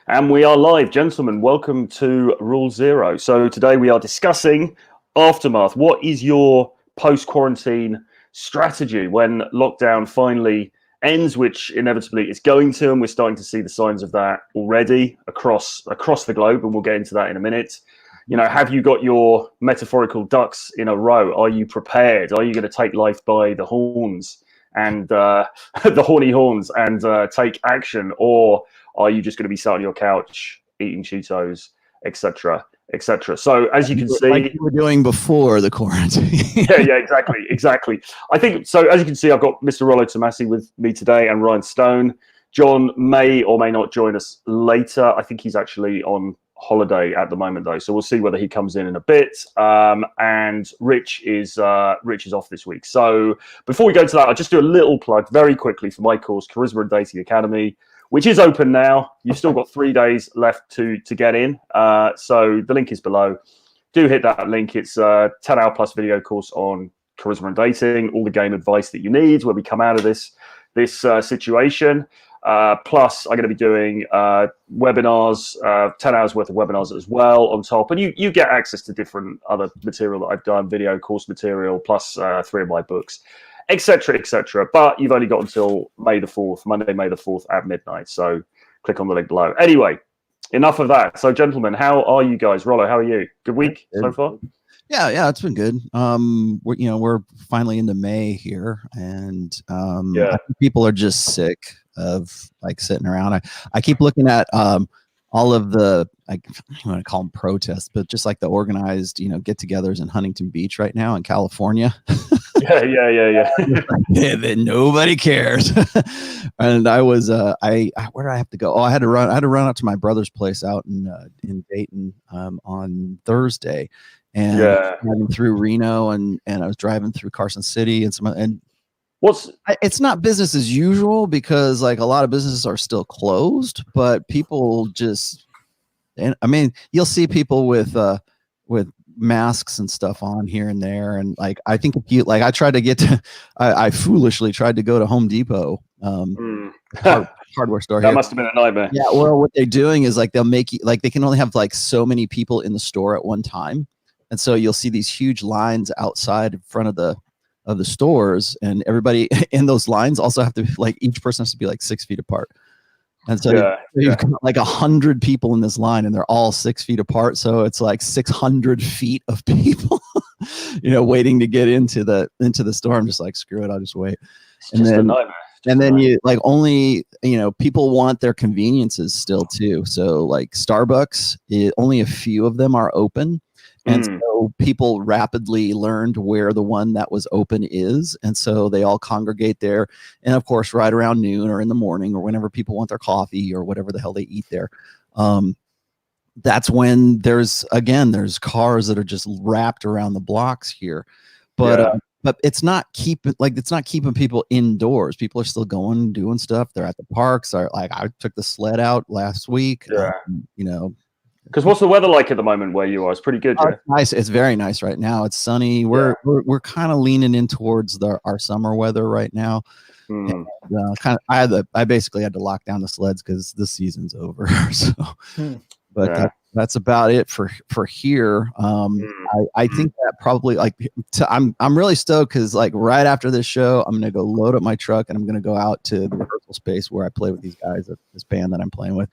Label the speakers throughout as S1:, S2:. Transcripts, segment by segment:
S1: And we are live, gentlemen. Welcome to Rule Zero. So today we are discussing aftermath. What is your post-quarantine strategy when lockdown finally ends, which inevitably is going to, and we're starting to see the signs of that already across the globe, and we'll get into that in a minute. You know, have you got your metaphorical ducks in a row? Are you prepared? Are you going to take life by the horns and the horny horns and take action, or are you just going to be sat on your couch eating Cheetos, etc., etc.? So as you can see,
S2: like you were doing before the quarantine.
S1: yeah, exactly. I think so. As you can see, I've got Mr. Rollo Tomasi with me today and Ryan Stone. John may or may not join us later. I think he's actually on holiday at the moment, though, so we'll see whether he comes in a bit. And Rich is off this week. So before we go to that, I'll just do a little plug very quickly for my course, Charisma and Dating Academy, which is open now. You've still got 3 days left to get in. So the link is below. Do hit that link. It's a 10-hour plus video course on charisma and dating, all the game advice that you need when we come out of this situation. Plus, I'm going to be doing webinars, 10 hours worth of webinars as well on top. And you get access to different other material that I've done, video course material, plus 3 of my books, etc., etc. But you've only got until Monday, May the 4th at midnight. So click on the link below. Anyway, enough of that. So, gentlemen, how are you guys? Rollo, how are you? Good week so far?
S2: Yeah, it's been good. We're finally into May here, and I think people are just sick of like sitting around. I keep looking at all of the, like, I don't want to call them protests, but just like the organized, get-togethers in Huntington Beach right now in California.
S1: Yeah.
S2: Then nobody cares. And I was, where did I have to go? Oh, I had to run out to my brother's place out in Dayton on Thursday, and driving through Reno, and I was driving through Carson City it's not business as usual because like a lot of businesses are still closed, but people just, and I mean, you'll see people with masks and stuff on here and there. And like, I think if you, like, I foolishly tried to go to Home Depot, hardware store.
S1: That must have been a nightmare.
S2: Yeah. Well, what they're doing is like, they'll make you, like, they can only have like so many people in the store at one time. And so you'll see these huge lines outside in front of the stores, and everybody in those lines also have to, like, each person has to be like 6 feet apart. And so you've got like 100 people in this line, and they're all 6 feet apart. So it's like 600 feet of people, waiting to get into the store. I'm just like, screw it, I'll just wait.
S1: And then
S2: you like only, people want their conveniences still too. So like Starbucks, only a few of them are open. And so people rapidly learned where the one that was open is. And so they all congregate there. And of course, right around noon or in the morning or whenever people want their coffee or whatever the hell they eat there. That's when there's cars that are just wrapped around the blocks here. But it's not keeping people indoors. People are still going, doing stuff. They're at the parks. I took the sled out last week.
S1: Because what's the weather like at the moment where you are? It's pretty good.
S2: It's nice. It's very nice right now. It's sunny. We're kind of leaning in towards our summer weather right now. And, I basically had to lock down the sleds because the season's over. So, but that's about it for here. I think that probably I'm really stoked because like right after this show, I'm gonna go load up my truck and I'm gonna go out to the rehearsal space where I play with these guys at this band that I'm playing with.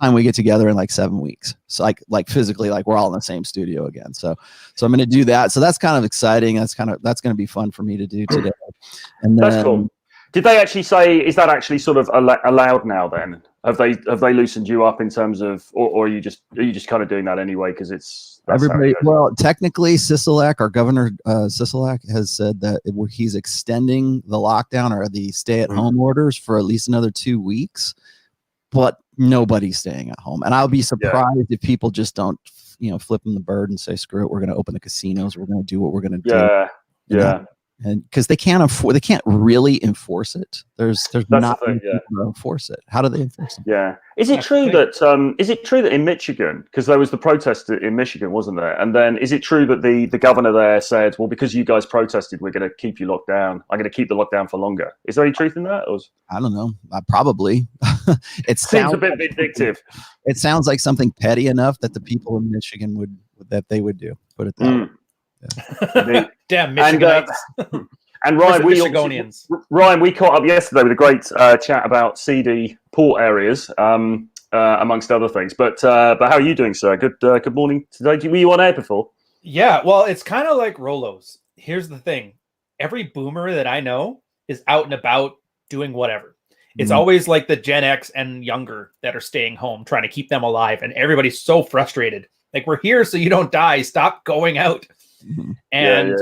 S2: Time we get together in like 7 weeks, so like physically, like we're all in the same studio again. So I'm going to do that. So that's kind of exciting. That's going to be fun for me to do today. And then,
S1: that's cool. Did they actually say, is that actually sort of allowed now? Then have they loosened you up in terms of, or are you just kind of doing that anyway because it's
S2: everybody? Well, technically, our governor Sisolak has said that he's extending the lockdown or the stay-at-home orders for at least another 2 weeks, but nobody's staying at home. And I'll be surprised if people just don't, flip them the bird and say, screw it, we're going to open the casinos. We're going to do what we're going to do. and because they can't really enforce it. There's not
S1: the thing,
S2: to enforce it. How do they enforce it?
S1: Yeah. Is it true that in Michigan, because there was the protest in Michigan, wasn't there? And then is it true that the governor there said, well, because you guys protested, we're going to keep you locked down. I'm going to keep the lockdown for longer. Is there any truth in that? Or
S2: I don't know. Probably. It
S1: seems a bit vindictive.
S2: It sounds like something petty enough that the people in Michigan would do. Put it that way.
S1: Yeah.
S3: Damn Michiganites.
S1: And Ryan, we caught up yesterday with a great chat about seedy port areas, amongst other things. But how are you doing, sir? Good morning today. Were you on air before?
S3: Yeah, well, it's kind of like Rolos. Here's the thing: every boomer that I know is out and about doing whatever. It's always like the Gen X and younger that are staying home, trying to keep them alive, and everybody's so frustrated. Like, we're here so you don't die. Stop going out. And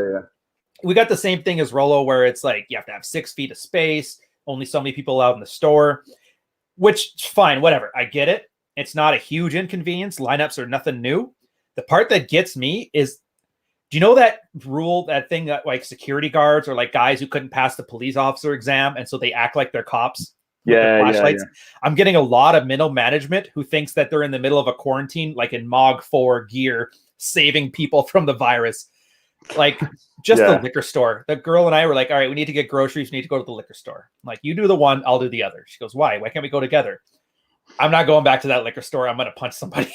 S3: we got the same thing as Rolo, where it's like you have to have 6 feet of space, only so many people allowed in the store, which fine, whatever. I get it. It's not a huge inconvenience. Lineups are nothing new. The part that gets me is, do you know that rule, that thing that like security guards or like guys who couldn't pass the police officer exam, and so they act like they're cops? Flashlights. I'm getting a lot of middle management who thinks that they're in the middle of a quarantine, like in Mog 4 gear, saving people from the virus. Like just the liquor store. The girl and I were like, all right, we need to get groceries. We need to go to the liquor store. I'm like, you do the one, I'll do the other. She goes, why? Why can't we go together? I'm not going back to that liquor store. I'm going to punch somebody.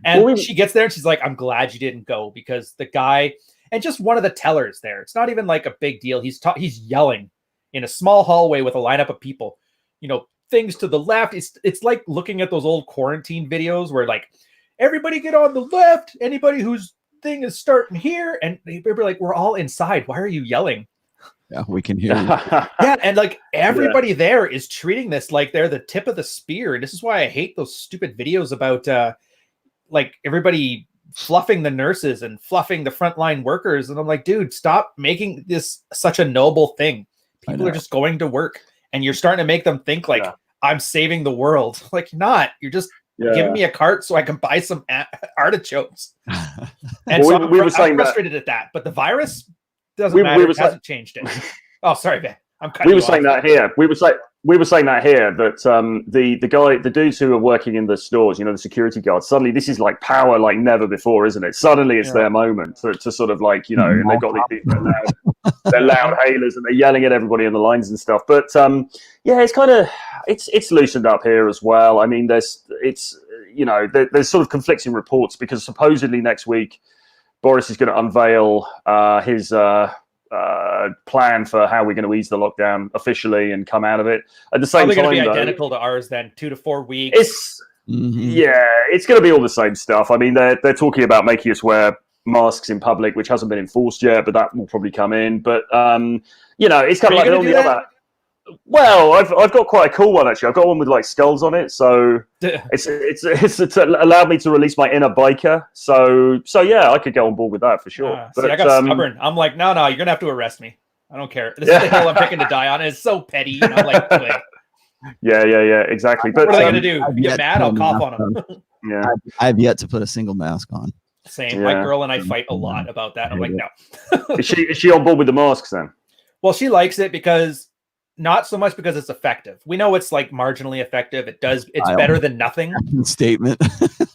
S3: And she gets there and she's like, I'm glad you didn't go, because the guy, and just one of the tellers there, it's not even like a big deal. He's yelling in a small hallway with a lineup of people, things to the left. It's like looking at those old quarantine videos where like, everybody get on the left. Anybody whose thing is starting here. And they were like, we're all inside. Why are you yelling?
S2: Yeah, we can hear you.
S3: Yeah, and like everybody there is treating this like they're the tip of the spear. And this is why I hate those stupid videos about like everybody fluffing the nurses and fluffing the frontline workers. And I'm like, dude, stop making this such a noble thing. People are just going to work, and you're starting to make them think like I'm saving the world. Like, not. You're just giving me a cart so I can buy some artichokes. And so I'm frustrated at that. But the virus doesn't matter. It hasn't changed it. Oh, sorry, Ben. I'm cutting you off.
S1: We were saying that here that the dudes who are working in the stores, the security guards, suddenly this is like power like never before, isn't it? Suddenly it's their moment to sort of like, and they've got these people they're loud hailers and they're yelling at everybody in the lines and stuff. But it's kind of it's loosened up here as well. I mean, there's sort of conflicting reports, because supposedly next week Boris is going to unveil his plan for how we're going to ease the lockdown officially and come out of it. At the same time,
S3: going to be identical to ours then, 2 to 4 weeks.
S1: It's going to be all the same stuff. I mean, they're talking about making us wear masks in public, which hasn't been enforced yet, but that will probably come in. But it's kind of like all the other. Well, I've got quite a cool one actually. I've got one with like skulls on it, so it's allowed me to release my inner biker. So yeah, I could go on board with that for sure.
S3: But I got stubborn. I'm like, no, you're gonna have to arrest me. I don't care. This is the hill I'm picking to die on. It's so petty. And I'm like, wait.
S1: Yeah, exactly. But
S3: what are they gonna do? Get mad? I'll cough on them.
S2: Yeah, I've yet to put a single mask on.
S3: Same. Yeah. My girl and I fight a lot about that. I'm like, no.
S1: Is she on board with the masks then?
S3: Well, she likes it because. Not so much because it's effective. We know it's like marginally effective. It's better than nothing.
S2: Statement.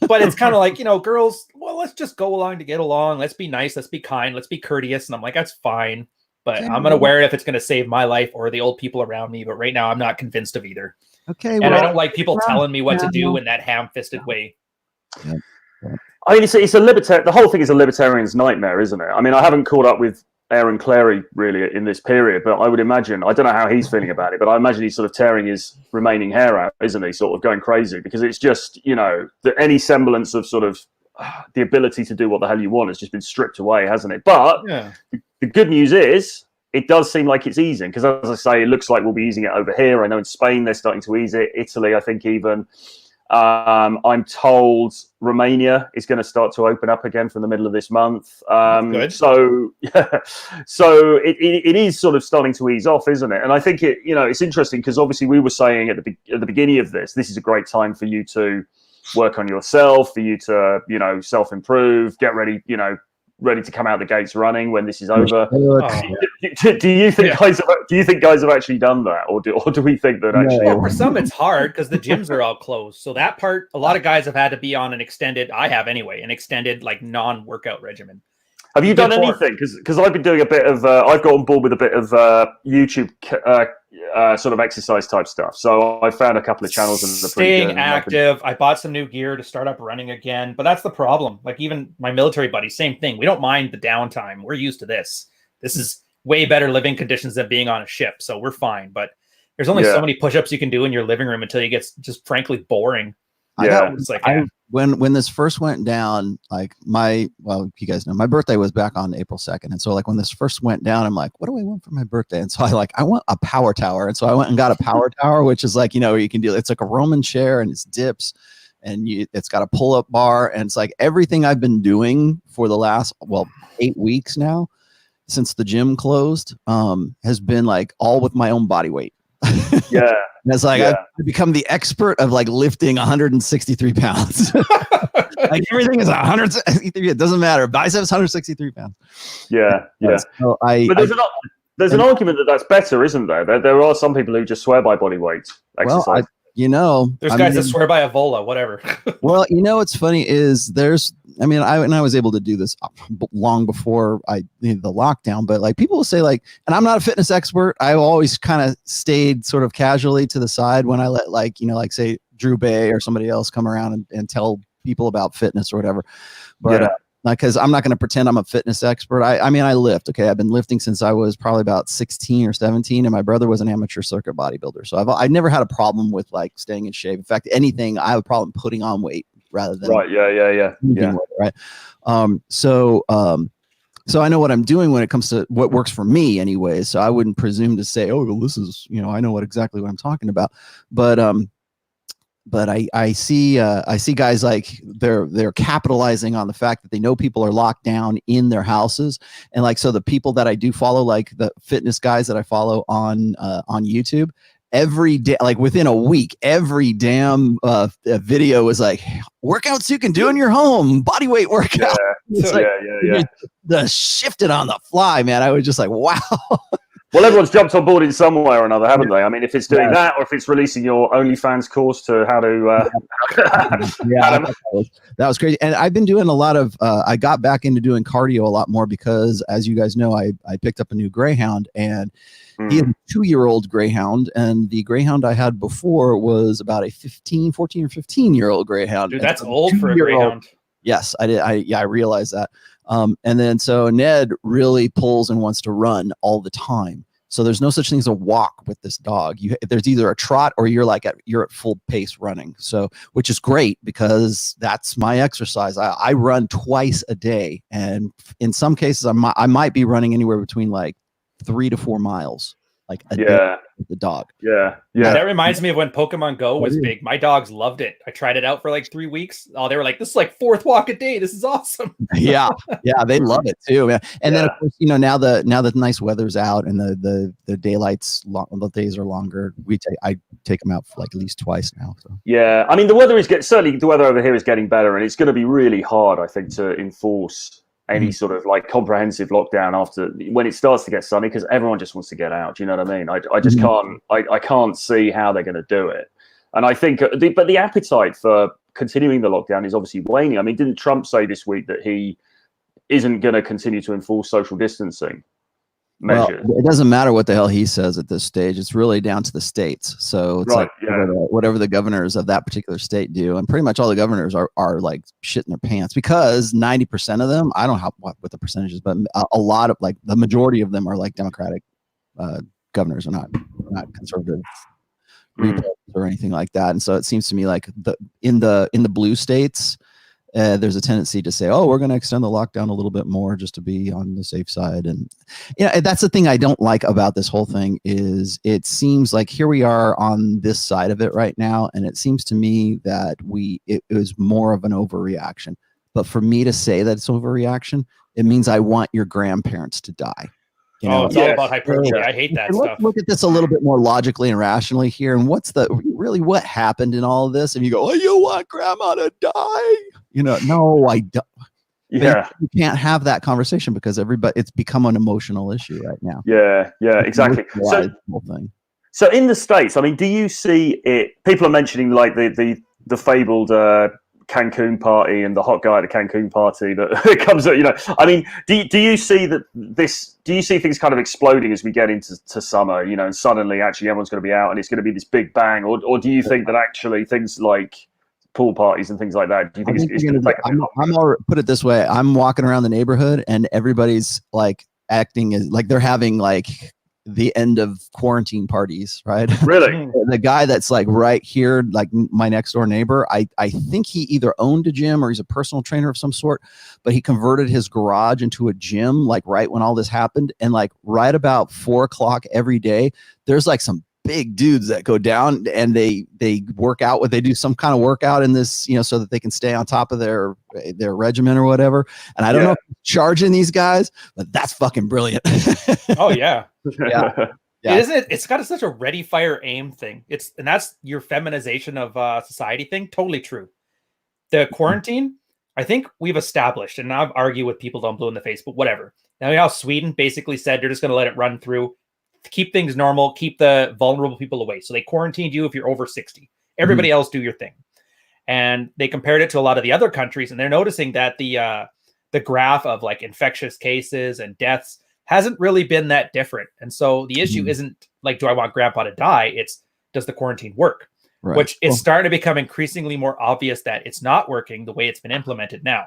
S3: But it's kind of like, girls, well, let's just go along to get along. Let's be nice. Let's be kind. Let's be courteous. And I'm like, that's fine. But I'm going to wear it if it's going to save my life or the old people around me. But right now, I'm not convinced of either.
S2: Okay.
S3: And I don't like people telling me what to do in that ham-fisted way.
S1: Yeah. I mean, it's the whole thing is a libertarian's nightmare, isn't it? I mean, I haven't caught up with Aaron Clary really in this period, but I would imagine, I don't know how he's feeling about it, but I imagine he's sort of tearing his remaining hair out, isn't he? Sort of going crazy, because it's just, any semblance of sort of the ability to do what the hell you want has just been stripped away, hasn't it? But the good news is it does seem like it's easing, because as I say, it looks like we'll be easing it over here. I know in Spain they're starting to ease it. Italy, I think even. I'm told Romania is going to start to open up again from the middle of this month.
S3: Good.
S1: So it is sort of starting to ease off, isn't it? And I think it's interesting, because obviously we were saying at the beginning of this is a great time for you to work on yourself, for you to self-improve, get ready, ready to come out the gates running when this is over.
S3: Oh.
S1: Do you think guys have actually done that, or do we think that actually?
S3: Well, for some it's hard because the gyms are all closed. So that part, a lot of guys have had to be on an extended like non-workout regimen.
S1: Have you done anything? Because I've been doing a bit of. I've got on board with a bit of YouTube sort of exercise type stuff. So I found a couple of channels and
S3: staying active. I bought some new gear to start up running again, but that's the problem. Like even my military buddies, same thing. We don't mind the downtime. We're used to this. This is way better living conditions than being on a ship, so we're fine. But there's only so many push-ups you can do in your living room until you get just frankly boring.
S2: When this first went down, like you guys know, my birthday was back on April 2nd. And so like when this first went down, I'm like, what do I want for my birthday? And so I want a power tower. And so I went and got a power tower, which is like, where you can do, it's like a Roman chair and it's dips and it's got a pull-up bar. And it's like everything I've been doing for the last, 8 weeks now, since the gym closed, has been like all with my own body weight.
S1: Yeah.
S2: And it's like I've become the expert of like lifting 163 pounds. Like everything is 163. It doesn't matter. Biceps 163 pounds.
S1: Yeah.
S2: So
S1: but there's an argument that that's better, isn't there? There are some people who just swear by body weight exercise.
S3: There's guys that swear by a vola, whatever.
S2: Well, what's funny is I was able to do this long before the lockdown, but like people will say like, and I'm not a fitness expert. I always kind of stayed sort of casually to the side when I let like say Drew Bay or somebody else come around and tell people about fitness or whatever. But because I'm not going to pretend I'm a fitness expert. I lift. Okay. I've been lifting since I was probably about 16 or 17. And my brother was an amateur circuit bodybuilder. So I've never had a problem with like staying in shape. In fact, anything, I have a problem putting on weight rather than.
S1: Right. Yeah.
S2: Weight, right. So I know what I'm doing when it comes to what works for me anyway. So I wouldn't presume to say, oh, well, this is, I know exactly what I'm talking about. But I see guys like they're capitalizing on the fact that they know people are locked down in their houses, and like so the people that I do follow, like the fitness guys that I follow on YouTube, every day, like within a week, every damn video is like workouts you can do in your home, body weight workout. The shifted on the fly, man. I was just like, wow.
S1: Well, everyone's jumped on board in some way or another, haven't they? I mean, if it's doing that, or if it's releasing your OnlyFans course to how to.
S2: That was crazy. And I've been doing a lot of. I got back into doing cardio a lot more because, as you guys know, I picked up a new greyhound, and he is a 2-year-old greyhound, and the greyhound I had before was about a 14 or 15-year-old greyhound.
S3: Dude, that's old for a greyhound.
S2: Yes, I did. I realized that. And then so Ned really pulls and wants to run all the time. So there's no such thing as a walk with this dog. There's either a trot or you're at full pace running. So, which is great because that's my exercise. I run twice a day, and in some cases I might be running anywhere between like 3 to 4 miles. Like a day with the dog.
S1: Yeah.
S3: That reminds me of when Pokemon Go was big. My dogs loved it. I tried it out for like 3 weeks. Oh, they were like, this is like 4th walk a day. This is awesome.
S2: Yeah, they love it too, man. And then of course, now the nice weather's out and the daylight's long, the days are longer. I take them out for like at least twice now. So
S1: yeah, I mean the weather certainly the weather over here is getting better, and it's going to be really hard, I think, to enforce any sort of like comprehensive lockdown after when it starts to get sunny, because everyone just wants to get out. Do you know what I mean? I just can't. I can't see how they're going to do it. And I think, but the appetite for continuing the lockdown is obviously waning. I mean, didn't Trump say this week that he isn't going to continue to enforce social distancing measures?
S2: Well, it doesn't matter what the hell he says at this stage. It's really down to the states. So it's whatever the governors of that particular state do, and pretty much all the governors are like shitting their pants, because 90% of them, I don't know what the percentages, but a lot of like the majority of them are like Democratic governors, are not conservative or anything like that. And so it seems to me like in the blue states, there's a tendency to say, oh, we're going to extend the lockdown a little bit more just to be on the safe side. And that's the thing I don't like about this whole thing is it seems like here we are on this side of it right now. And it seems to me that it was more of an overreaction. But for me to say that it's overreaction, it means I want your grandparents to die.
S3: It's all about hyperbole. I hate that stuff.
S2: Look at this a little bit more logically and rationally here. And what happened in all of this? And you go, oh, you want grandma to die? No, I don't.
S1: Yeah,
S2: you can't have that conversation because it's become an emotional issue right now.
S1: yeah, exactly. So in the States, I mean, do you see it? People are mentioning like the fabled Cancun Party and the hot guy at the Cancun Party that comes up. I mean, do you see that this? Do you see things kind of exploding as we get into summer? And suddenly, actually, everyone's going to be out and it's going to be this big bang, or do you think that actually things like pool parties and things like that? Do you think it's going to take?
S2: Put it this way: I'm walking around the neighborhood and everybody's like acting as like they're having like the end of quarantine parties, right?
S1: Really?
S2: The guy that's like right here, like my next door neighbor, I think he either owned a gym or he's a personal trainer of some sort, but he converted his garage into a gym like right when all this happened. And like right about 4:00 every day, there's like some big dudes that go down and they work out they do some kind of workout in this, so that they can stay on top of their regimen or whatever. And I don't know if he's charging these guys, but that's fucking brilliant.
S3: Oh yeah.
S2: Yeah.
S3: Isn't it? It's got such a ready, fire, aim thing. And that's your feminization of society thing. Totally true. The quarantine, I think we've established, and I've argued with people don't blow in the face, but whatever. Now, how Sweden basically said they're just going to let it run through, keep things normal, keep the vulnerable people away. So they quarantined you if you're over 60. Everybody else do your thing. And they compared it to a lot of the other countries, and they're noticing that the graph of like infectious cases and deaths hasn't really been that different. And so the issue isn't like, do I want grandpa to die? It's, does the quarantine work? Right. Which is starting to become increasingly more obvious that it's not working the way it's been implemented now.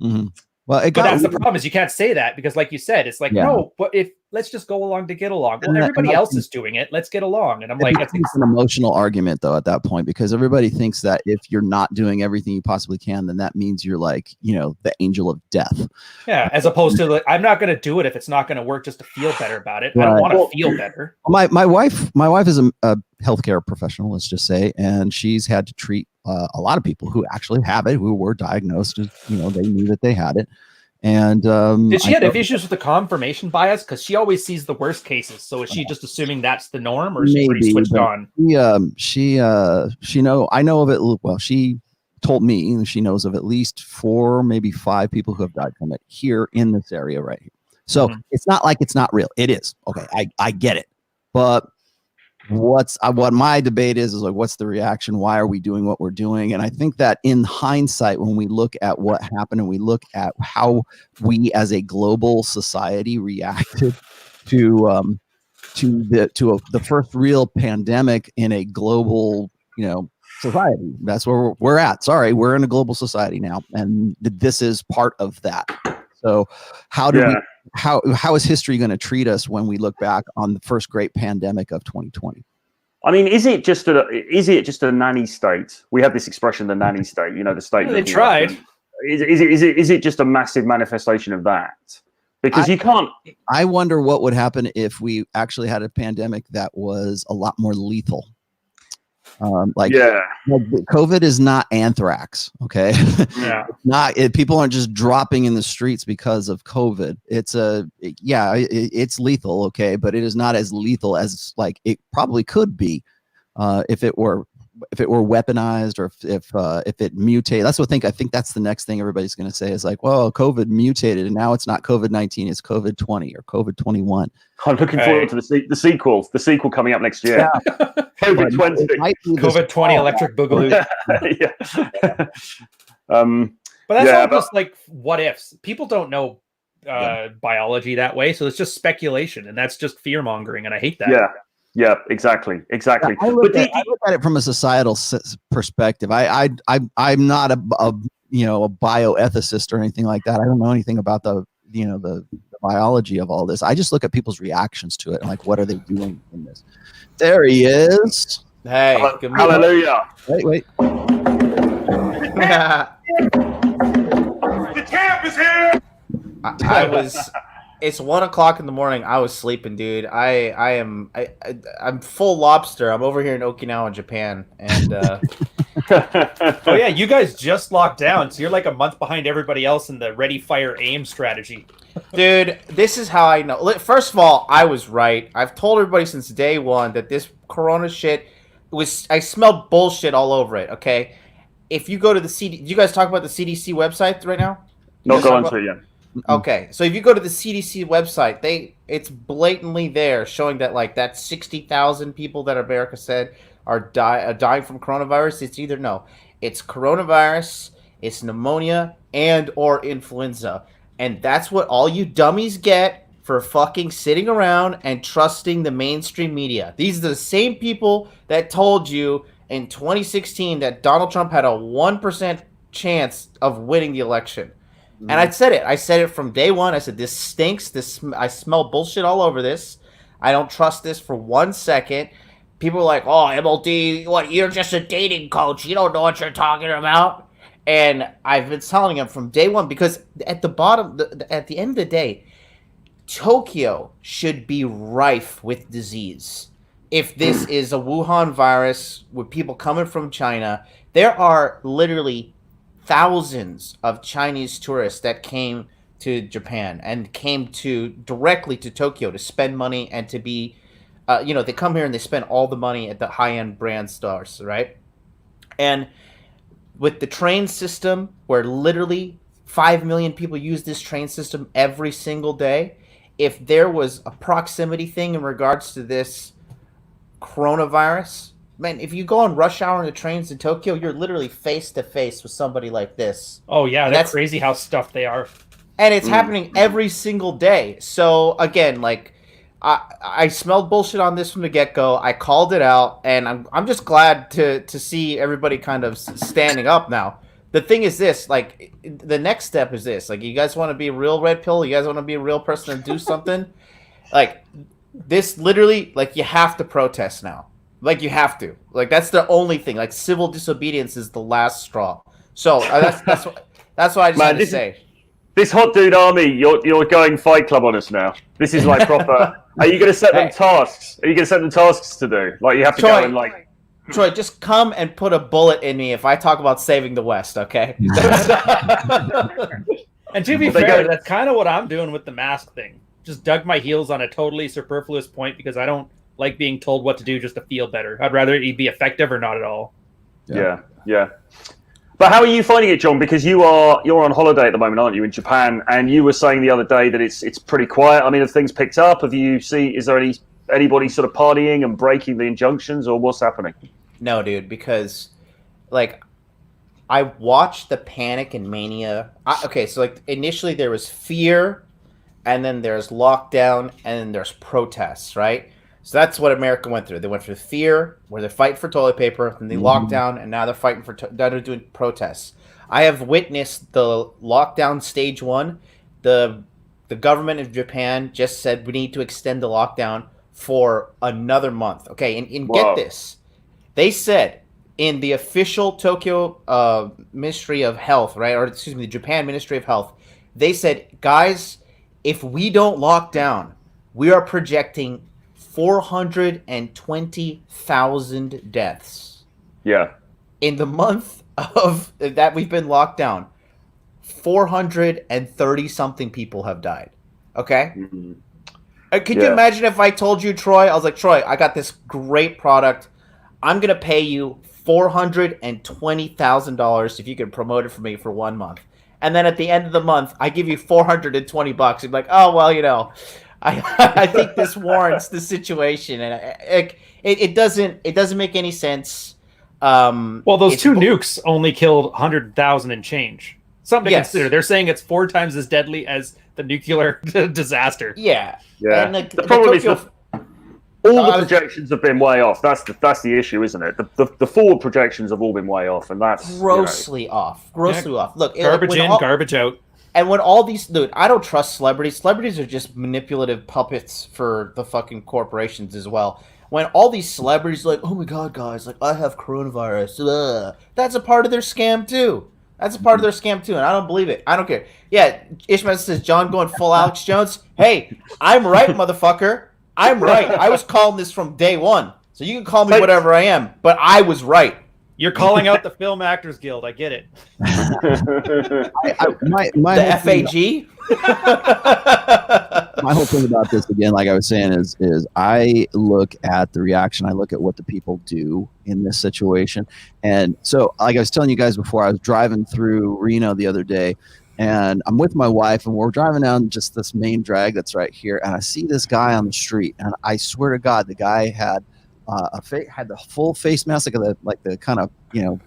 S2: Mm-hmm.
S3: But that's the problem, is you can't say that because like you said, it's like, no, but let's just go along to get along. Well, everybody else is doing it. Let's get along. And I'm like,
S2: it's an emotional argument though at that point, because everybody thinks that if you're not doing everything you possibly can, then that means you're like, the angel of death.
S3: Yeah. As opposed to like, I'm not going to do it if it's not going to work just to feel better about it. Right. I don't want to feel better.
S2: My wife is a healthcare professional, let's just say, and she's had to treat a lot of people who actually have it, who were diagnosed as, they knew that they had it. And
S3: did she have issues with the confirmation bias? Because she always sees the worst cases. So is she just assuming that's the norm, or is she pretty switched on?
S2: I know of it. Well, she told me she knows of at least 4, maybe 5 people who have died from it here in this area right here. So it's not like it's not real. It is. Okay, I get it. But what my debate is like, what's the reaction? Why are we doing what we're doing? And I think that in hindsight, when we look at what happened and we look at how we as a global society reacted to the first real pandemic in a global, society, that's where we're at. Sorry, we're in a global society now, and this is part of that. So how is history going to treat us when we look back on the first great pandemic of 2020?
S1: I mean, is it just a nanny state? We have this expression, the nanny state. The state.
S3: They tried.
S1: Is it just a massive manifestation of that? Because you can't.
S2: I wonder what would happen if we actually had a pandemic that was a lot more lethal. COVID is not anthrax. Okay.
S3: Yeah.
S2: People aren't just dropping in the streets because of COVID. It's lethal. Okay. But it is not as lethal as like it probably could be, if it were weaponized, or if it mutated. I think that's the next thing everybody's going to say is like, well, COVID mutated and now it's not COVID-19, it's COVID-20 or COVID-21.
S1: I'm looking forward to the sequel coming up next year. Yeah. COVID-20.
S3: COVID-20 electric boogaloo.
S1: Yeah.
S3: But that's all just like what ifs. People don't know biology that way, so it's just speculation, and that's just fear mongering, and I hate that.
S1: Yeah, exactly.
S2: Yeah, I look at it from a societal perspective. I'm not a bioethicist or anything like that. I don't know anything about the biology of all this. I just look at people's reactions to it and like, what are they doing in this? There he is.
S4: Hey,
S1: hallelujah.
S2: Wait.
S4: The champ is here. It's 1:00 in the morning. I was sleeping, dude. I'm full lobster. I'm over here in Okinawa, Japan, and
S3: oh yeah, you guys just locked down, so you're like a month behind everybody else in the ready, fire, aim strategy.
S4: Dude, this is how I know. First of all, I was right. I've told everybody since day one that this Corona shit I smelled bullshit all over it. Okay, if you go to the do you guys talk about the CDC website right now?
S1: Not gone to it yet.
S4: Okay, so if you go to the CDC website, it's blatantly there showing that like that 60,000 people that America said are dying from coronavirus. It's either it's coronavirus, it's pneumonia, and or influenza, and that's what all you dummies get for fucking sitting around and trusting the mainstream media. These are the same people that told you in 2016 that Donald Trump had a 1% chance of winning the election. And I said it from day one. I said, this stinks. I smell bullshit all over this. I don't trust this for 1 second. People are like, oh, MLD, what? You're just a dating coach. You don't know what you're talking about. And I've been telling them from day one, because at the end of the day, Tokyo should be rife with disease. If this is a Wuhan virus with people coming from China, there are literally thousands of Chinese tourists that came to Japan and came directly to Tokyo to spend money and to be, they come here and they spend all the money at the high-end brand stores, right? And with the train system, where literally 5 million people use this train system every single day, if there was a proximity thing in regards to this coronavirus, man, if you go on rush hour in the trains in Tokyo, you're literally face to face with somebody like this.
S3: Oh yeah, that's crazy how stuffed they are.
S4: And it's happening every single day. So again, like I smelled bullshit on this from the get-go. I called it out, and I'm just glad to see everybody kind of standing up now. The thing is this, like the next step is this. Like, you guys want to be a real red pill? You guys want to be a real person and do something? Like this literally, like, you have to protest now. Like, you have to. Like, that's the only thing. Like, civil disobedience is the last straw. So that's what I just had to say.
S1: This hot dude army, you're going Fight Club on us now. This is like proper. Are you going to set them tasks? Are you going to set them tasks to do? Like, you have to go and like.
S4: Troy, just come and put a bullet in me if I talk about saving the West, okay?
S3: And to be fair, that's kind of what I'm doing with the mask thing. Just dug my heels on a totally superfluous point because I don't like being told what to do just to feel better. I'd rather it be effective or not at all.
S1: Yeah. But how are you finding it, John? Because you're on holiday at the moment, aren't you, in Japan? And you were saying the other day that it's pretty quiet. I mean, have things picked up? Is there anybody sort of partying and breaking the injunctions, or what's happening?
S4: No, dude, because like I watched the panic and mania. So like initially there was fear, and then there's lockdown, and then there's protests, right? So that's what America went through. They went through fear, where they're fighting for toilet paper, and they locked down, and now they're fighting for. Now they're doing protests. I have witnessed the lockdown stage 1. The government of Japan just said we need to extend the lockdown for another month. Okay, and get this, they said in the official Tokyo Ministry of Health, right, or excuse me, the Japan Ministry of Health, they said, guys, if we don't lock down, we are projecting 420,000 deaths.
S1: Yeah.
S4: In the month of that we've been locked down, 430 something people have died. Okay?
S1: Mm-hmm.
S4: Could you imagine if I told you, Troy, I was like, Troy, I got this great product. I'm going to pay you $420,000 if you can promote it for me for 1 month. And then at the end of the month, I give you $420. You'd be like, oh, well, I think this warrants the situation, and it doesn't make any sense.
S3: Well, those 2 nukes only killed 100,000 and change. Something to consider. They're saying it's 4 times as deadly as the nuclear disaster.
S4: Yeah.
S1: And the problem is all the projections have been way off. That's the issue, isn't it? The forward projections have all been way off, and that's
S4: grossly off. Look,
S3: garbage in, garbage out.
S4: And when all these, dude, I don't trust celebrities. Celebrities are just manipulative puppets for the fucking corporations as well. When all these celebrities are like, oh my god, guys, like, I have coronavirus. That's a part of their scam too. And I don't believe it. I don't care. Yeah, Ishmael says, John going full Alex Jones. Hey, I'm right, motherfucker. I'm right. I was calling this from day one. So you can call me whatever I am, but I was right.
S3: You're calling out the Film Actors Guild. I get it.
S4: The FAG?
S2: My whole thing about this, again, like I was saying, is I look at the reaction. I look at what the people do in this situation. And so, like I was telling you guys before, I was driving through Reno the other day. and I'm with my wife, and we're driving down just this main drag that's right here, and I see this guy on the street, and I swear to God, the guy had had the full face mask, like the kind of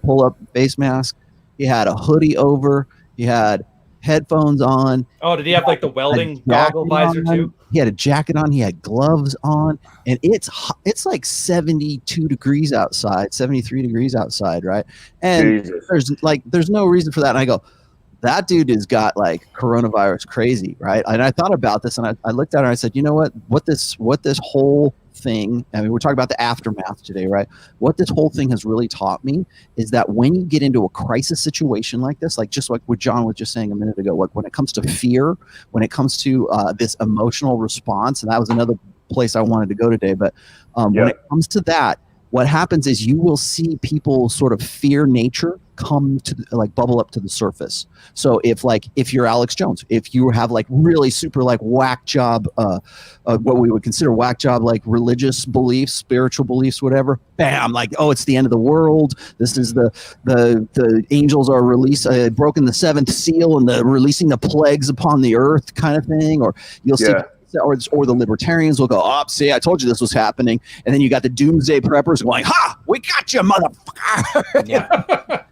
S2: pull up face mask. He had a hoodie over. He had headphones on.
S3: Oh, did he have like the welding goggle visor too?
S2: He had a jacket on. He had gloves on, and it's like 72 degrees outside, 73 degrees outside, right? And
S1: Jesus.
S2: there's no reason for that. And I go, that dude has got like coronavirus crazy, right? And I thought about this, and I looked at it and I said, you know what this whole thing, I mean, we're talking about the aftermath today, right? What this whole thing has really taught me is that when you get into a crisis situation like this, like just like what John was just saying a minute ago, like when it comes to fear, when it comes to this emotional response, and that was another place I wanted to go today, but when it comes to that, what happens is you will see people sort of fear nature come to like bubble up to the surface. So if you're Alex Jones, if you have like really super like whack job, what we would consider whack job, like religious beliefs, spiritual beliefs, whatever, bam, like, oh, it's the end of the world. This is the angels are broken the seventh seal and releasing the plagues upon the earth kind of thing. Or you'll see or the libertarians will go, oh, see, I told you this was happening. And then you got the doomsday preppers going, ha, we got you, motherfucker.
S4: Yeah.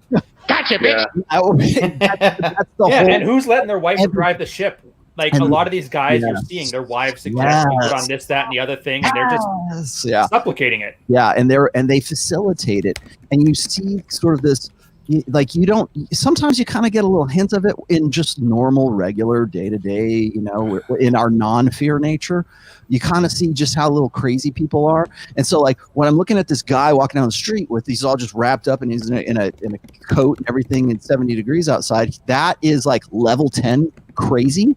S5: Gotcha, bitch.
S2: That's the whole.
S3: And who's letting their wife drive the ship? Like a lot of these guys you're seeing, their wives suggest we put on this, that, and the other thing, and they're just supplicating it.
S2: Yeah, and they facilitate it, and you see sort of this. Like sometimes you kind of get a little hint of it in just normal, regular, day-to-day, in our non-fear nature. You kind of see just how little crazy people are. And so like when I'm looking at this guy walking down the street with he's all just wrapped up and he's in a coat and everything and 70 degrees outside, that is like level 10 crazy.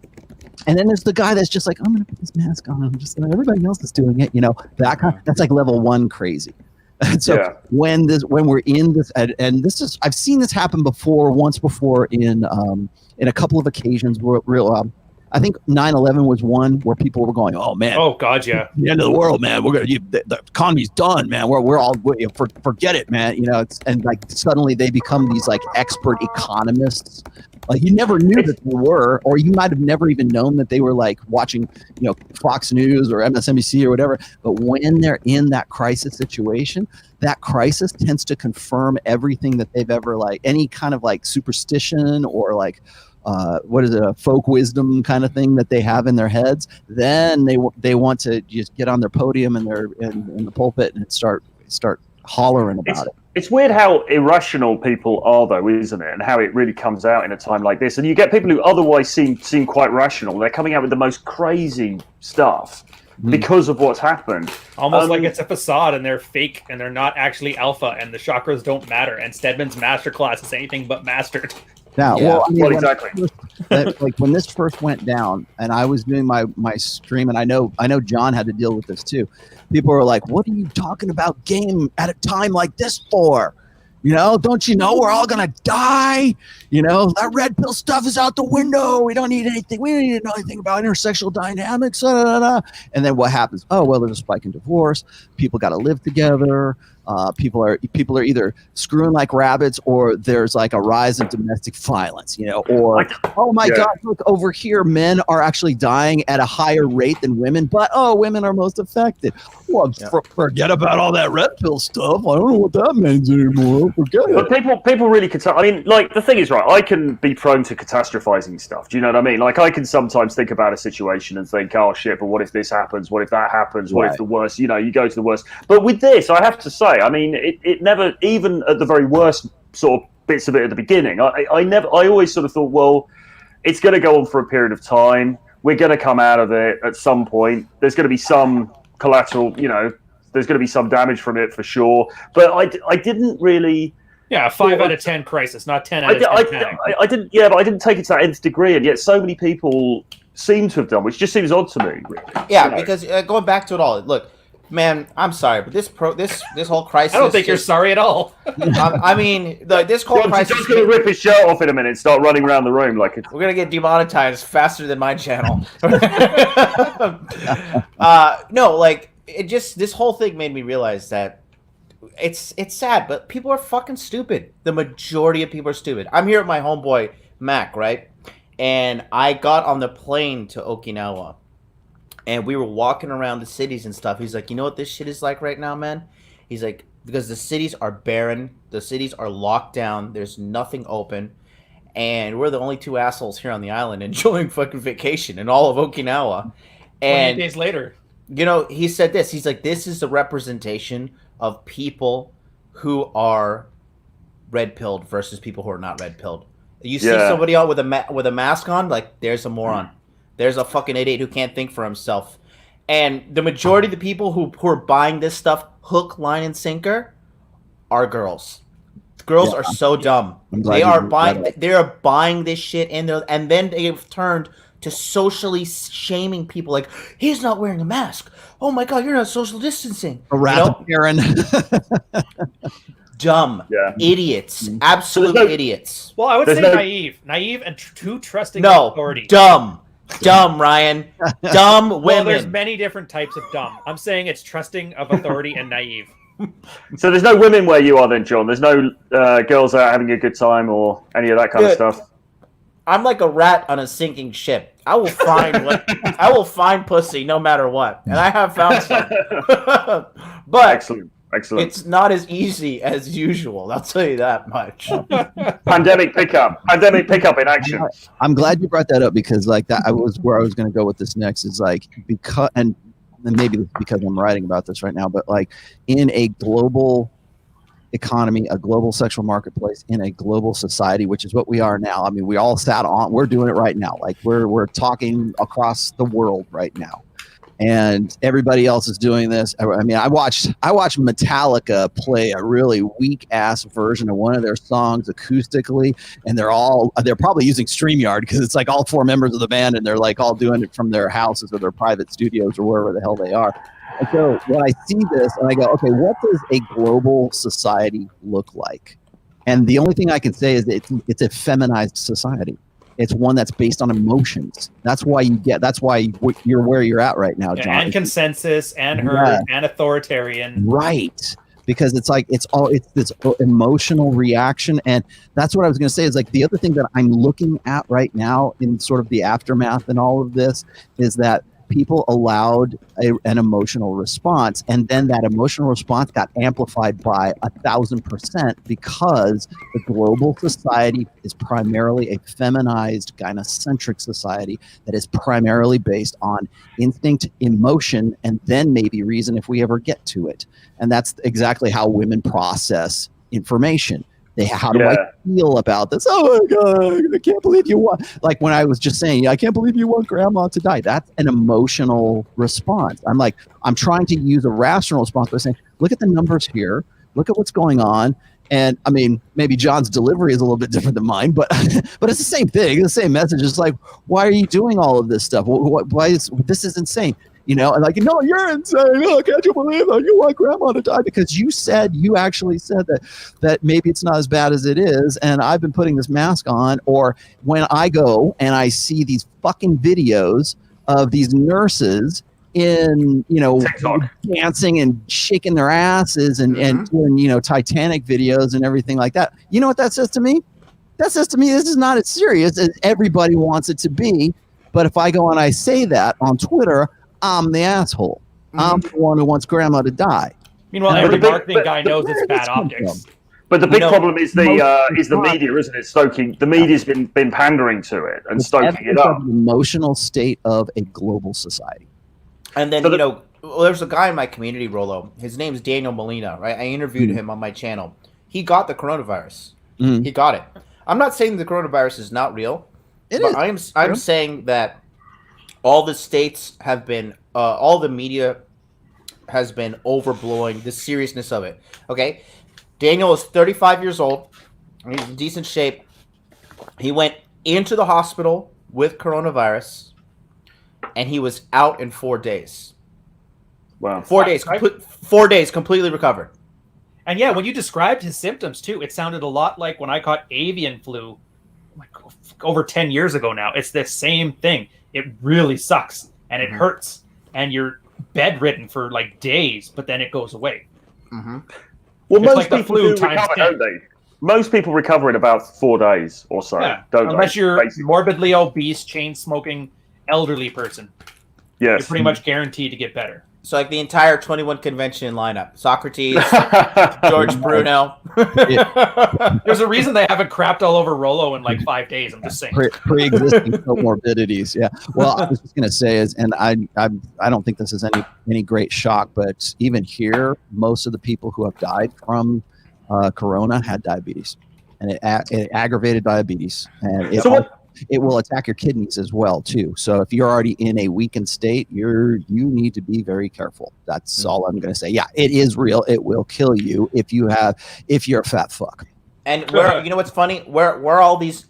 S2: And then there's the guy that's just like, I'm going to put this mask on. I'm just like, everybody else is doing it. That's like level 1 crazy. And so when we're in this, and this is, I've seen this happen once before in a couple of occasions. I think 9/11 was one where people were going, oh man,
S3: oh god, yeah,
S2: the end of the world, man. We're the economy's done, man. We're all forget it, man. And like suddenly they become these like expert economists. Like you never knew that they were, or you might have never even known that they were like watching, Fox News or MSNBC or whatever. But when they're in that crisis situation, that crisis tends to confirm everything that they've ever like any kind of like superstition or like a folk wisdom kind of thing that they have in their heads. Then they want to just get on their podium and they're in the pulpit and start hollering about it.
S1: It's weird how irrational people are, though, isn't it? And how it really comes out in a time like this. And you get people who otherwise seem quite rational. They're coming out with the most crazy stuff because of what's happened.
S3: Almost like it's a facade and they're fake and they're not actually alpha and the chakras don't matter. And Stedman's masterclass is anything but mastered.
S2: Now,
S1: exactly.
S2: When this first went down, and I was doing my stream, and I know John had to deal with this too. People were like, "What are you talking about game at a time like this for? Don't you know we're all gonna die? That red pill stuff is out the window. We don't need anything. We don't need to know anything about intersexual dynamics." And then what happens? Oh well, there's a spike in divorce. People got to live together. People are either screwing like rabbits, or there's like a rise of domestic violence, or oh my God, look over here, men are actually dying at a higher rate than women, but women are most affected. Well, forget about all that red pill stuff. I don't know what that means anymore. Forget it.
S1: But people really I mean, like the thing is, right? I can be prone to catastrophizing stuff. Do you know what I mean? Like I can sometimes think about a situation and think, oh shit, but what if this happens? What if that happens? What if the worst? You go to the worst. But with this, I have to say, I mean, it never, even at the very worst sort of bits of it at the beginning, I always sort of thought, well, it's going to go on for a period of time. We're going to come out of it at some point. There's going to be some collateral, there's going to be some damage from it for sure. But I didn't really.
S3: Yeah, 5 out of 10 crisis, not 10 out of 10.
S1: I didn't. Yeah, but I didn't take it to that nth degree, and yet so many people seem to have done, which just seems odd to me. Really.
S4: Yeah, because going back to it all, look. Man, I'm sorry, but this whole crisis.
S3: I don't think you're sorry at all.
S4: I mean, this whole crisis.
S1: John's going to rip his shirt off in a minute and start running around the room like it's.
S4: We're going to get demonetized faster than my channel. No, like this whole thing made me realize that it's sad, but people are fucking stupid. The majority of people are stupid. I'm here with my homeboy Mac, right? And I got on the plane to Okinawa, and we were walking around the cities and stuff. He's like, you know what this shit is like right now, man? He's like, because the cities are barren, the cities are locked down, there's nothing open, and we're the only two assholes here on the island enjoying fucking vacation in all of Okinawa.
S3: 28
S4: And
S3: days later.
S4: you know, he said this. He's like, this is the representation of people who are red-pilled versus people who are not red-pilled. You see somebody out with a mask on, like, there's a moron. There's a fucking idiot who can't think for himself. And the majority of the people who are buying this stuff, hook, line, and sinker, are girls. Girls are so dumb. They are buying this shit, and then they've turned to socially shaming people. Like, he's not wearing a mask. Oh my god, you're not social distancing.
S2: A wrath Karen.
S4: Dumb. Idiots. Absolute idiots.
S3: Well, I would say naive and too trusting of authority.
S4: Dumb, Ryan. Dumb women.
S3: Well, there's many different types of dumb. I'm saying it's trusting of authority and naive.
S1: So there's no women where you are then, John? There's no girls out having a good time or any of that kind of stuff?
S4: I'm like a rat on a sinking ship. I will find pussy no matter what, and I have found some. But
S1: excellent.
S4: It's not as easy as usual. I'll tell you that much.
S1: Pandemic pickup in action.
S2: I'm glad you brought that up because like that was where I was going to go with this next. Is like because and maybe it's because I'm writing about this right now, but like in a global economy, a global sexual marketplace, in a global society, which is what we are now. I mean, we all we're doing it right now. Like we're talking across the world right now. And everybody else is doing this. I mean, I watched Metallica play a really weak ass version of one of their songs acoustically, and they're probably using StreamYard because it's like all four members of the band, and they're like all doing it from their houses or their private studios or wherever the hell they are. And so when I see this, and I go, okay, what does a global society look like? And the only thing I can say is that it's a feminized society. It's one that's based on emotions. That's why you're where you're at right now, John.
S3: And consensus and herd and authoritarian.
S2: Right. Because it's this emotional reaction. And that's what I was going to say is like the other thing that I'm looking at right now in sort of the aftermath and all of this is that people allowed an emotional response, and then that emotional response got amplified by 1,000% because the global society is primarily a feminized, gynocentric society that is primarily based on instinct, emotion, and then maybe reason if we ever get to it. And that's exactly how women process information. How do I feel about this? Oh my God, I can't believe you want. Like when I was just saying, I can't believe you want grandma to die. That's an emotional response. I'm trying to use a rational response by saying, look at the numbers here. Look at what's going on. And I mean, maybe John's delivery is a little bit different than mine, but it's the same thing. The same message. It's like, why are you doing all of this stuff? This is insane? You know, and like, no, you're insane. Oh, can't you believe that you want grandma to die? Because you actually said that maybe it's not as bad as it is. And I've been putting this mask on. Or when I go and I see these fucking videos of these nurses in,
S1: TikTok
S2: dancing and shaking their asses and doing, Titanic videos and everything like that. You know what that says to me? That says to me, this is not as serious as everybody wants it to be. But if I go and I say that on Twitter, I'm the asshole. I'm the one who wants grandma to die.
S3: Meanwhile, every marketing guy knows it's bad optics.
S1: But the big problem is the media, isn't it? Stoking the media's been pandering to it and stoking it up.
S2: The emotional state of a global society.
S4: And then there's a guy in my community, Rolo. His name's Daniel Molina, right? I interviewed him on my channel. He got the coronavirus. He got it. I'm not saying the coronavirus is not real. I'm saying that all the states have been, all the media has been overblowing the seriousness of it. Okay, Daniel is 35 years old. He's in decent shape. He went into the hospital with coronavirus, and he was out in 4 days.
S1: Wow,
S4: 4 days, 4 days completely recovered.
S3: And yeah, when you described his symptoms too, it sounded a lot like when I caught avian flu, like over 10 years ago now. It's the same thing. It really sucks and it hurts and you're bedridden for like days, but then it goes away.
S1: Well,
S3: it's
S1: most
S3: like the
S1: people
S3: flu
S1: do recover, don't they? most people recover in about 4 days or so.
S3: Yeah.
S1: Don't
S3: Unless
S1: they?
S3: you're
S1: Basically.
S3: morbidly obese, chain smoking, elderly person. You're
S1: Yes.
S3: pretty much guaranteed to get better.
S4: So like the entire 21 convention lineup: Socrates, George Bruno.
S3: There's a reason they haven't crapped all over Rollo in like 5 days. I'm just saying.
S2: Pre-existing comorbidities. Yeah. Well, I was just gonna say is, and I don't think this is any great shock, but even here, most of the people who have died from corona had diabetes, and it aggravated diabetes, and it will attack your kidneys as well too. So if you're already in a weakened state, you need to be very careful. That's all I'm going to say. Yeah, it is real. It will kill you if you're a fat fuck.
S4: And where, you know what's funny? Where all these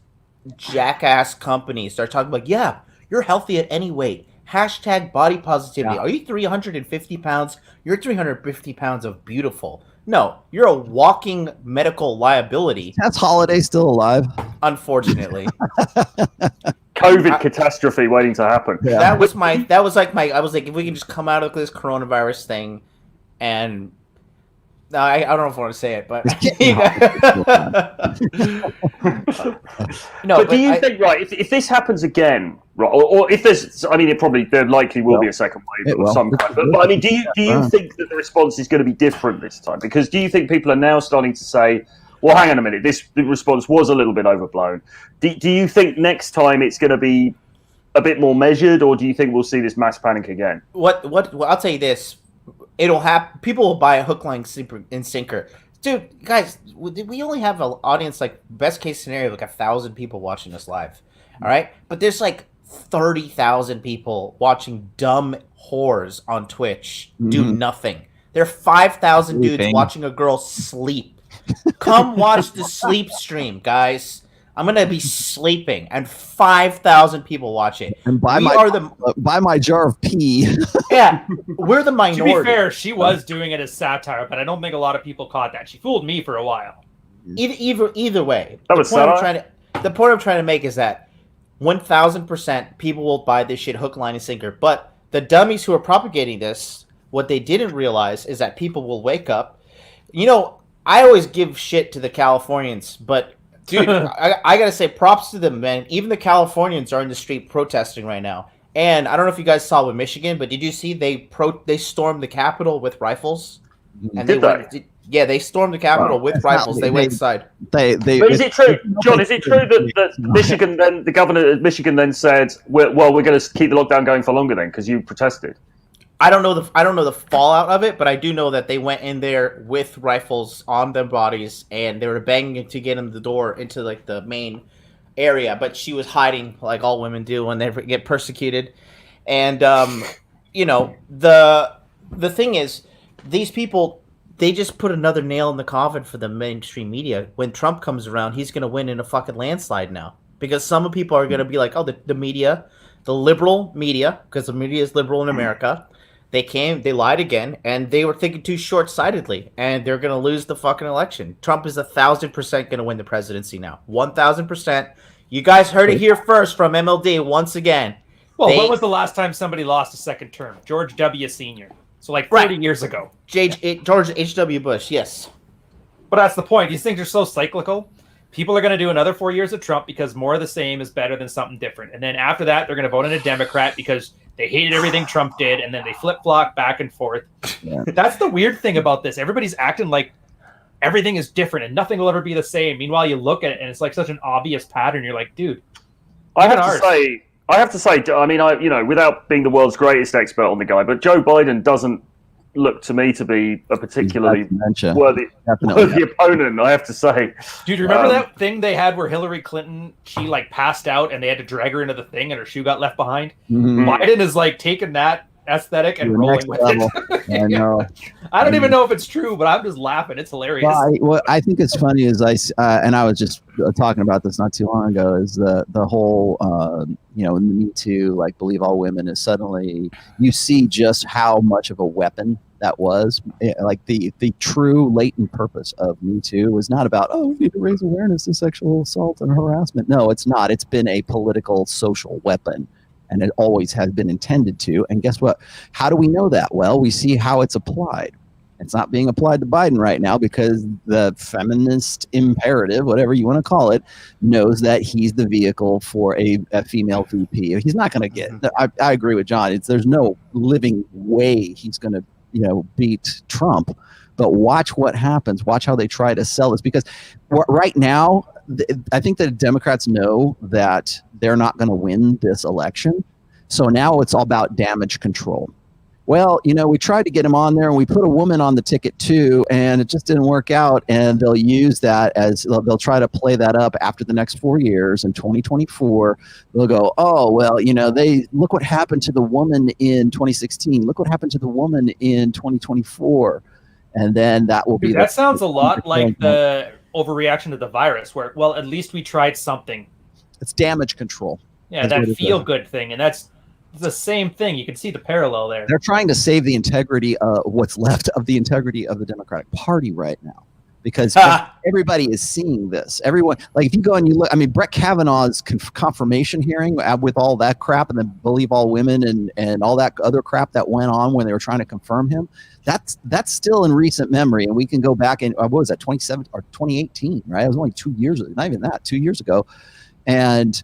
S4: jackass companies start talking about, yeah, you're healthy at any weight. Hashtag body positivity.
S2: Yeah.
S4: Are you 350 pounds? You're 350 pounds of beautiful. No, you're a walking medical liability.
S2: That's Holiday still alive?
S4: Unfortunately.
S1: COVID catastrophe waiting to happen.
S2: Yeah.
S4: I was like, if we can just come out of this coronavirus thing, and I don't know if I want to say it, but no.
S1: But do you think, right, if this happens again, right, or if there's, I mean, there likely will be a second wave of some kind. But I mean, do you think that the response is going to be different this time? Because do you think people are now starting to say, well, hang on a minute, the response was a little bit overblown. Do you think next time it's going to be a bit more measured, or do you think we'll see this mass panic again?
S4: What I'll tell you this. It'll happen. People will buy a hook, line, and sinker. Dude, guys, we only have an audience, like, best case scenario, like 1,000 people watching us live. All right? But there's like 30,000 people watching dumb whores on Twitch do nothing. There are 5,000 dudes watching a girl sleep. Come watch the sleep stream, guys. I'm going to be sleeping, and 5,000 people watch it.
S2: And buy my jar of pee.
S4: Yeah, we're the minority.
S3: To be fair, she was doing it as satire, but I don't think a lot of people caught that. She fooled me for a while.
S4: Either way,
S1: That was satire?
S4: the point I'm trying to make is that 1,000% people will buy this shit hook, line, and sinker. But the dummies who are propagating this, what they didn't realize is that people will wake up. You know, I always give shit to the Californians, but dude, I gotta say props to them, man. Even the Californians are in the street protesting right now. And I don't know if you guys saw with Michigan, but did you see they stormed the Capitol with rifles? And they stormed the Capitol with rifles. They went inside.
S1: But is it true, John? Is it true that Michigan then, the governor of Michigan then said, we're going to keep the lockdown going for longer then because you protested?
S4: I don't know the fallout of it, but I do know that they went in there with rifles on their bodies and they were banging to get in the door into like the main area. But she was hiding, like all women do when they get persecuted. And you know, the thing is, these people, they just put another nail in the coffin for the mainstream media. When Trump comes around, he's gonna win in a fucking landslide now, because some people are gonna be like, oh, the media, the liberal media, because the media is liberal in America. They lied again, and they were thinking too short-sightedly, and they're going to lose the fucking election. Trump is 1,000% going to win the presidency now. 1,000%. You guys heard it here first from MLD once again.
S3: Well, when was the last time somebody lost a second term? George W. Sr. So like 30 years ago.
S4: George H.W. Bush, yes.
S3: But that's the point. These things are so cyclical. People are going to do another 4 years of Trump because more of the same is better than something different. And then after that, they're going to vote in a Democrat because they hated everything Trump did, and then they flip-flop back and forth. Yeah. That's the weird thing about this. Everybody's acting like everything is different and nothing will ever be the same. Meanwhile, you look at it, and it's like such an obvious pattern. You're like, dude.
S1: I have to say, I mean, without being the world's greatest expert on the guy, but Joe Biden doesn't look to me to be a particularly worthy opponent, I have to say.
S3: Dude, remember that thing they had where Hillary Clinton, she like passed out and they had to drag her into the thing and her shoe got left behind? Mm-hmm. Biden is like taking that aesthetic and rolling with it.
S2: I know.
S3: I don't even know if it's true, but I'm just laughing. It's hilarious.
S2: Well, what I think is funny is and I was just talking about this not too long ago, is the whole Me Too, like believe all women, is suddenly you see just how much of a weapon that was. Like the true latent purpose of Me Too was not about, we need to raise awareness of sexual assault and harassment. No, it's not. It's been a political social weapon. And it always has been intended to. And guess what? How do we know that? Well, we see how it's applied. It's not being applied to Biden right now because the feminist imperative, whatever you want to call it, knows that he's the vehicle for a female VP. He's not going to get. I agree with John. There's no living way he's going to beat Trump. But watch what happens. Watch how they try to sell this, because right now I think the Democrats know that they're not going to win this election. So now it's all about damage control. Well, we tried to get him on there and we put a woman on the ticket too, and it just didn't work out. And they'll use that as they'll try to play that up after the next 4 years. In 2024, they'll go, oh, well, they look what happened to the woman in 2016. Look what happened to the woman in 2024. And then that will be.
S3: That sounds a lot like the overreaction to the virus, where, well, at least we tried something.
S2: It's damage control.
S3: Yeah, that feel good thing. And that's the same thing. You can see the parallel there. They're
S2: trying to save the integrity of what's left of the integrity of the Democratic Party right now, because everybody is seeing this. Everyone, like, if you go and you look, I mean, Brett Kavanaugh's confirmation hearing with all that crap and then believe all women and all that other crap that went on when they were trying to confirm him, that's still in recent memory. And we can go back and what was that, 2017 or 2018, right? It was only 2 years, not even that, 2 years ago. And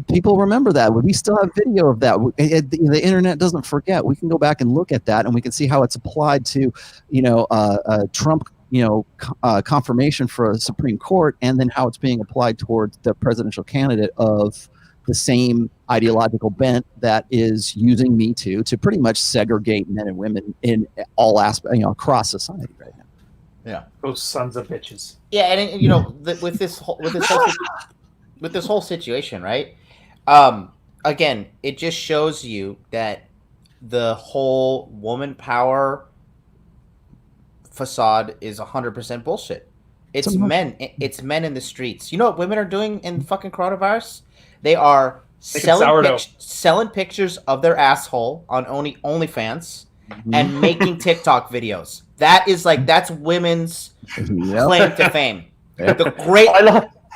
S2: people remember that. We still have video of that. The internet doesn't forget. We can go back and look at that, and we can see how it's applied to, Trump, confirmation for a Supreme Court, and then how it's being applied towards the presidential candidate of the same ideological bent that is using Me Too to pretty much segregate men and women in all aspects, across society right now.
S4: Yeah,
S3: those sons of bitches.
S4: Yeah, and with this whole situation, right? Again, it just shows you that the whole woman power facade is 100% bullshit. It's men in the streets. You know what women are doing in fucking coronavirus? They are selling pictures of their asshole on OnlyFans and making TikTok videos. That's women's claim to fame. Yep. The great.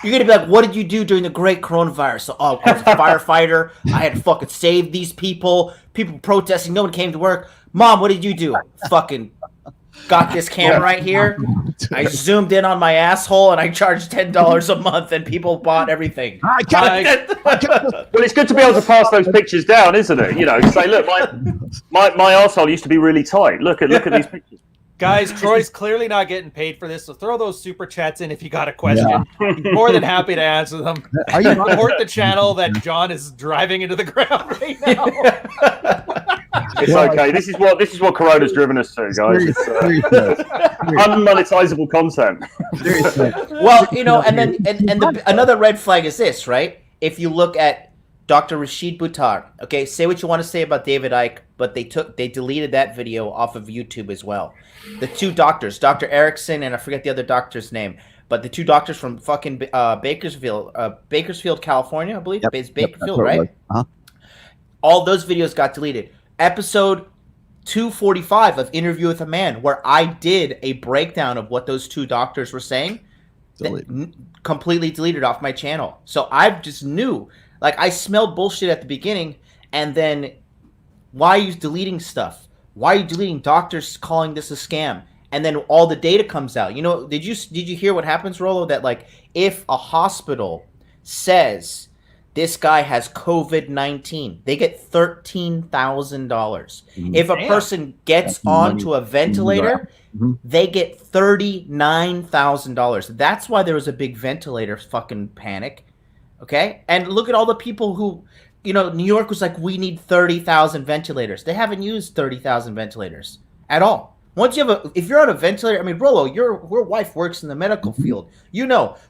S4: You're gonna be like, what did you do during the great coronavirus? So, I was a firefighter. I had to fucking save these people. People protesting. No one came to work. Mom, what did you do? Fucking got this camera right here. I zoomed in on my asshole and I charged $10 a month, and people bought everything.
S1: Well, it's good to be able to pass those pictures down, isn't it? Say, look, my asshole used to be really tight. Look at these pictures.
S3: Guys, Troy's clearly not getting paid for this, so throw those super chats in if you got a question. Yeah. More than happy to answer them. Are you report the channel that John is driving into the ground right now?
S1: It's okay. This is what Corona's driven us to, guys. It's unmonetizable content.
S4: Well, another red flag is this, right? If you look at Dr. Rashid Buttar, okay, say what you want to say about David Icke, but they deleted that video off of YouTube as well. The two doctors, Dr. Erickson and I forget the other doctor's name, but the two doctors from fucking Bakersfield, California, I believe. It's Bakersfield, right? Uh-huh. All those videos got deleted. Episode 245 of Interview with a Man, where I did a breakdown of what those two doctors were saying, completely deleted off my channel. So I just knew. Like, I smelled bullshit at the beginning, and then why are you deleting stuff? Why are you deleting doctors calling this a scam? And then all the data comes out. Did you hear what happens, Rollo? That, like, if a hospital says this guy has COVID-19, they get $13,000. Mm-hmm. If a person gets onto a ventilator, they get $39,000. That's why there was a big ventilator fucking panic. Okay? And look at all the people who, New York was like, we need 30,000 ventilators. They haven't used 30,000 ventilators at all. Once you have if you're on a ventilator, I mean, Rollo, your wife works in the medical field.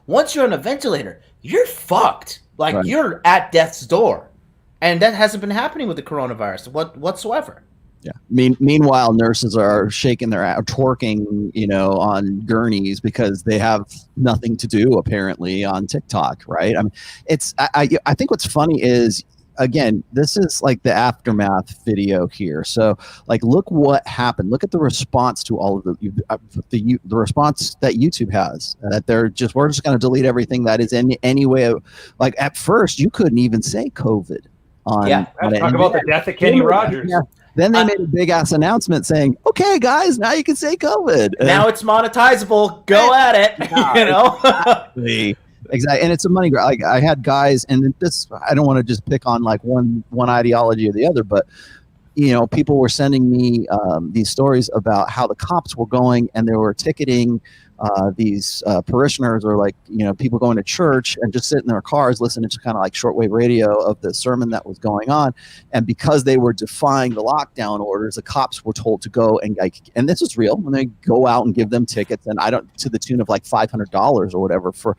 S4: Once you're on a ventilator, you're fucked. Like, right. You're at death's door. And that hasn't been happening with the coronavirus whatsoever.
S2: Yeah. Meanwhile, nurses are twerking, on gurneys because they have nothing to do apparently on TikTok, right? I mean, I think what's funny is, again, this is like the aftermath video here. So, like, look what happened. Look at the response to all of the response that YouTube has. That we're just going to delete everything that is in any way of, like, at first you couldn't even say COVID on.
S3: Yeah, talk about the death of Kenny Rogers.
S2: Then they made a big ass announcement saying, "Okay, guys, now you can say COVID."
S4: Now it's monetizable. Go at it. You know.
S2: Exactly, and it's a money grab. Like I had guys, and this I don't want to just pick on like one ideology or the other, but people were sending me these stories about how the cops were going and they were ticketing these parishioners or people going to church and just sitting in their cars listening to kind of like shortwave radio of the sermon that was going on. And because they were defying the lockdown orders, the cops were told to go and this is real, when they go out and give them tickets, and to the tune of like $500 or whatever for,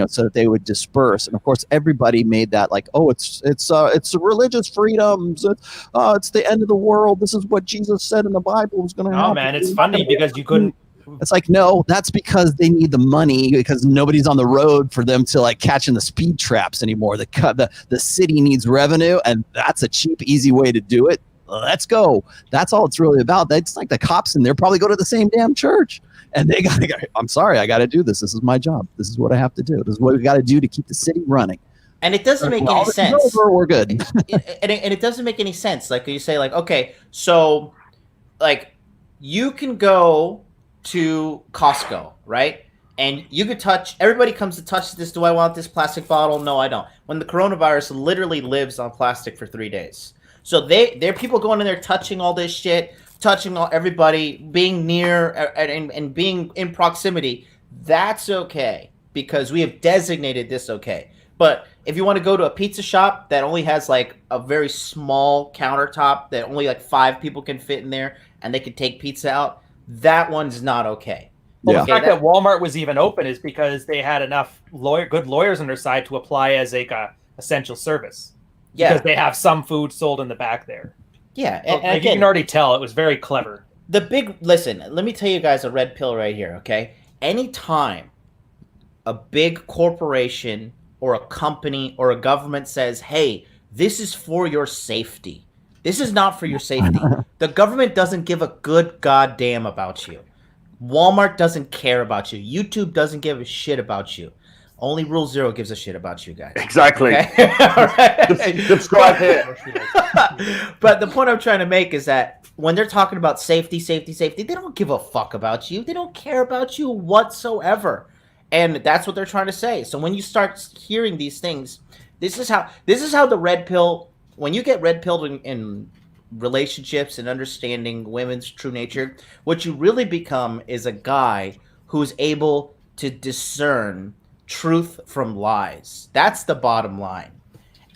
S2: so that they would disperse. And of course, everybody made that like, oh, it's a religious freedoms. It's the end of the world. This is what Jesus said in the Bible was going to happen.
S3: Oh man, it's funny because you couldn't.
S2: It's like, no, that's because they need the money, because nobody's on the road for them to like catching the speed traps anymore. The city needs revenue, and that's a cheap, easy way to do it. Let's go. That's all it's really about. That's like the cops in there probably go to the same damn church, and they gotta go, I'm sorry, I got to do this. This is my job. This is what I have to do. This is what we got to do to keep the city running.
S4: And it doesn't make any sense.
S2: We're good.
S4: And it doesn't make any sense. Like you say, like, okay, so like you can go to Costco, right? And you could everybody comes to touch this. Do I want this plastic bottle? No, I don't. When the coronavirus literally lives on plastic for 3 days. So there are people going in there touching all this shit, touching everybody, being near and being in proximity. That's okay because we have designated this okay. But if you want to go to a pizza shop that only has like a very small countertop that only like 5 people can fit in there and they can take pizza out, that one's not okay.
S3: Well, the fact that Walmart was even open is because they had enough good lawyers on their side to apply as a essential service. Yeah, because they have some food sold in the back there.
S4: Yeah,
S3: and again, you can already tell it was very clever.
S4: Listen, let me tell you guys a red pill right here. Okay, anytime a big corporation or a company or a government says, "Hey, this is for your safety." This is not for your safety. The government doesn't give a good goddamn about you. Walmart doesn't care about you. YouTube doesn't give a shit about you. Only Rule Zero gives a shit about you guys.
S1: Exactly.
S4: Okay? Right.
S1: Subscribe here.
S4: But the point I'm trying to make is that when they're talking about safety, they don't give a fuck about you. They don't care about you whatsoever. And that's what they're trying to say. So when you start hearing these things, this is how the red pill. When you get red pilled in relationships and understanding women's true nature, what you really become is a guy who's able to discern truth from lies. That's the bottom line.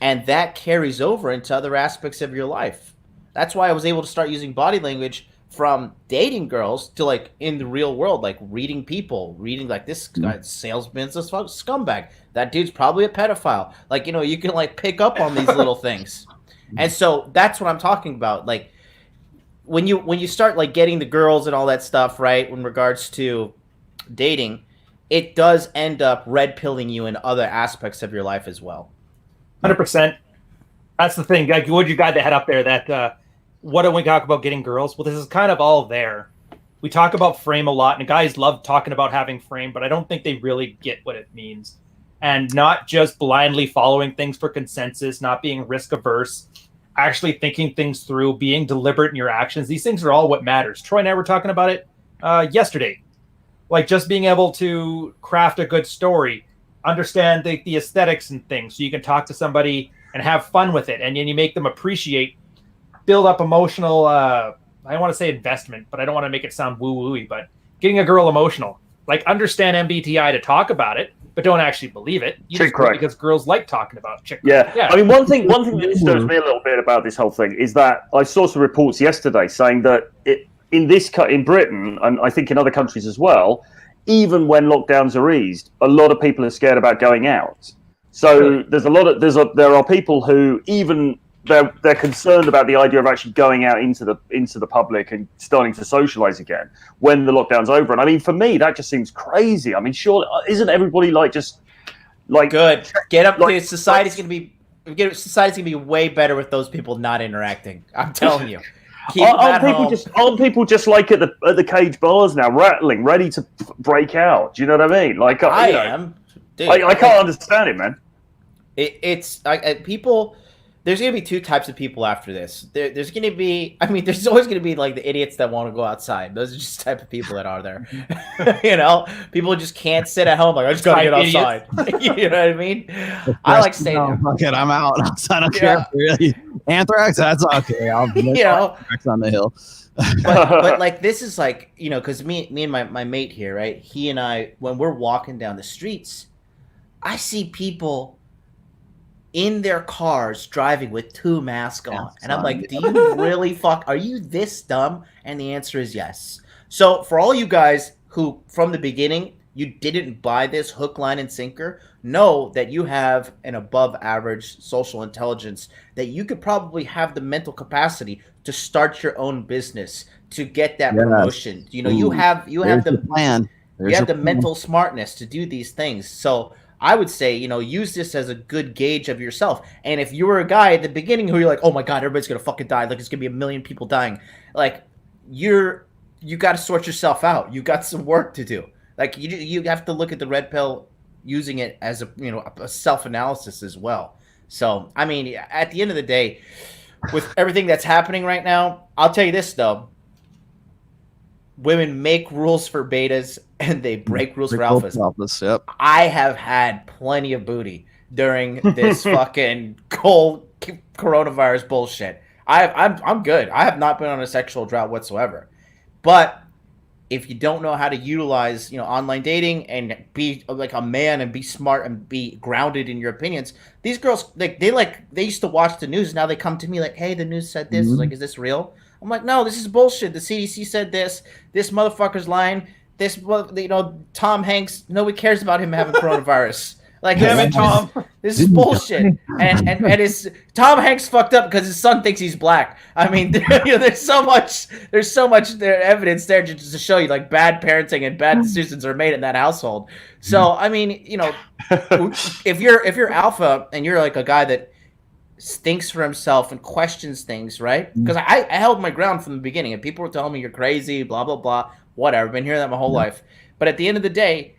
S4: And that carries over into other aspects of your life. That's why I was able to start using body language from dating girls to like in the real world, like reading like this guy's salesman's a scumbag. That dude's probably a pedophile. Like, you can like pick up on these little things. And so that's what I'm talking about. Like when you start like getting the girls and all that stuff, right, in regards to dating, it does end up red pilling you in other aspects of your life as well.
S3: 100%. That's the thing. Like, what you got to head up there that what do we talk about getting girls? Well, this is kind of all there. We talk about frame a lot, and guys love talking about having frame, but I don't think they really get what it means. And not just blindly following things for consensus, not being risk averse, actually thinking things through, being deliberate in your actions. These things are all what matters. Troy and I were talking about it yesterday. Like just being able to craft a good story, understand the aesthetics and things so you can talk to somebody and have fun with it. And then you make them appreciate, build up emotional, I don't want to say investment, but I don't want to make it sound woo-woo-y, but getting a girl emotional. Like understand MBTI to talk about it, but don't actually believe it. You just do it because girls like talking about chick.
S1: Yeah. I mean, one thing that disturbs me a little bit about this whole thing is that I saw some reports yesterday saying that in Britain, and I think in other countries as well, even when lockdowns are eased, a lot of people are scared about going out. So there are people who even they're concerned about the idea of actually going out into the public and starting to socialize again when the lockdown's over. And I mean, for me, that just seems crazy. I mean, sure, isn't everybody
S4: good? Get up. Like, society's gonna be way better with those people not interacting. I'm telling you. Aren't people just like at the cage bars now, rattling, ready to break out? Do you know what I mean? Like I am. Dude, I can't understand it, man. It's people. there's going to be two types of people after this. There's going to be, I mean, there's always going to be like the idiots that want to go outside. Those are just the type of people that are there. People just can't sit at home. Like, I just got to get outside. You know what I mean? I like staying there.
S2: Fuck it, I'm out. I don't care. Really. Anthrax, that's okay. I'll anthrax on the hill.
S4: but like, this is like, because me and my mate here, right? He and I, when we're walking down the streets, I see people in their cars driving with 2 masks on. And I'm like, do you really are you this dumb? And the answer is yes. So for all you guys who, from the beginning, you didn't buy this hook, line, and sinker, know that you have an above average social intelligence, that you could probably have the mental capacity to start your own business, to get that promotion. You have the
S2: plan.
S4: You have the mental smartness to do these things. So I would say, use this as a good gauge of yourself. And if you were a guy at the beginning who you're like, oh my God, everybody's going to fucking die. Like, it's going to be 1 million people dying. Like, you got to sort yourself out. You got some work to do. Like, you have to look at the red pill, using it as a self-analysis as well. So, I mean, at the end of the day, with everything that's happening right now, I'll tell you this, though. Women make rules for betas and they break rules for alphas.
S2: Yep.
S4: I have had plenty of booty during this fucking cold coronavirus bullshit. I'm good. I have not been on a sexual drought whatsoever. But if you don't know how to utilize, online dating and be like a man and be smart and be grounded in your opinions, these girls, they used to watch the news. Now they come to me like, hey, the news said this. Like, is this real? I'm like, no, this is bullshit. The CDC said this. This motherfucker's lying. This, Tom Hanks, nobody cares about him having coronavirus. Like,
S3: damn it, Tom.
S4: This is bullshit. And Tom Hanks fucked up because his son thinks he's black. I mean, there's so much evidence there just to show you, like, bad parenting and bad decisions are made in that household. So, I mean, if you're alpha and you're like a guy that thinks for himself and questions things, right? Because I held my ground from the beginning, and people were telling me you're crazy, blah blah blah, whatever. I've been hearing that my whole life. But at the end of the day,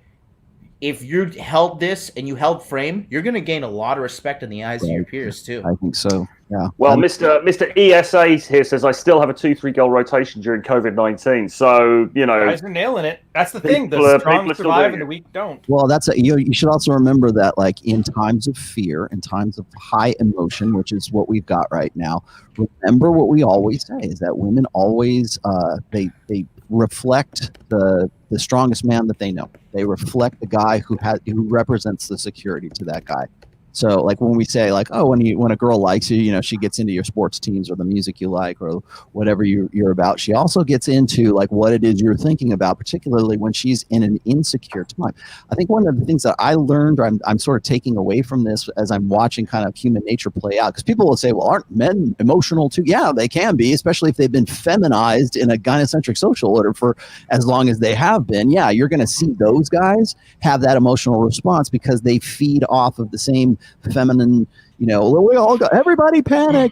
S4: if you held this and you held frame, you're going to gain a lot of respect in the eyes of your peers too.
S2: I think so. Yeah.
S1: Well, Mr. ESA here says I still have a 2-3 goal rotation during COVID-19. So
S3: guys are nailing it. That's the thing. The strong survive and the weak don't.
S2: Well, you should also remember that, like, in times of fear, in times of high emotion, which is what we've got right now. Remember what we always say is that women always they reflect the strongest man that they know. They reflect the guy who represents the security to that guy. So, like, when we say, like, oh, when a girl likes you, she gets into your sports teams or the music you like or whatever you're about. She also gets into, like, what it is you're thinking about, particularly when she's in an insecure time. I think one of the things that I learned, or I'm sort of taking away from this as I'm watching kind of human nature play out, because people will say, well, aren't men emotional too? Yeah, they can be, especially if they've been feminized in a gynocentric social order for as long as they have been. Yeah, you're going to see those guys have that emotional response because they feed off of the same feminine, we all go, everybody panic,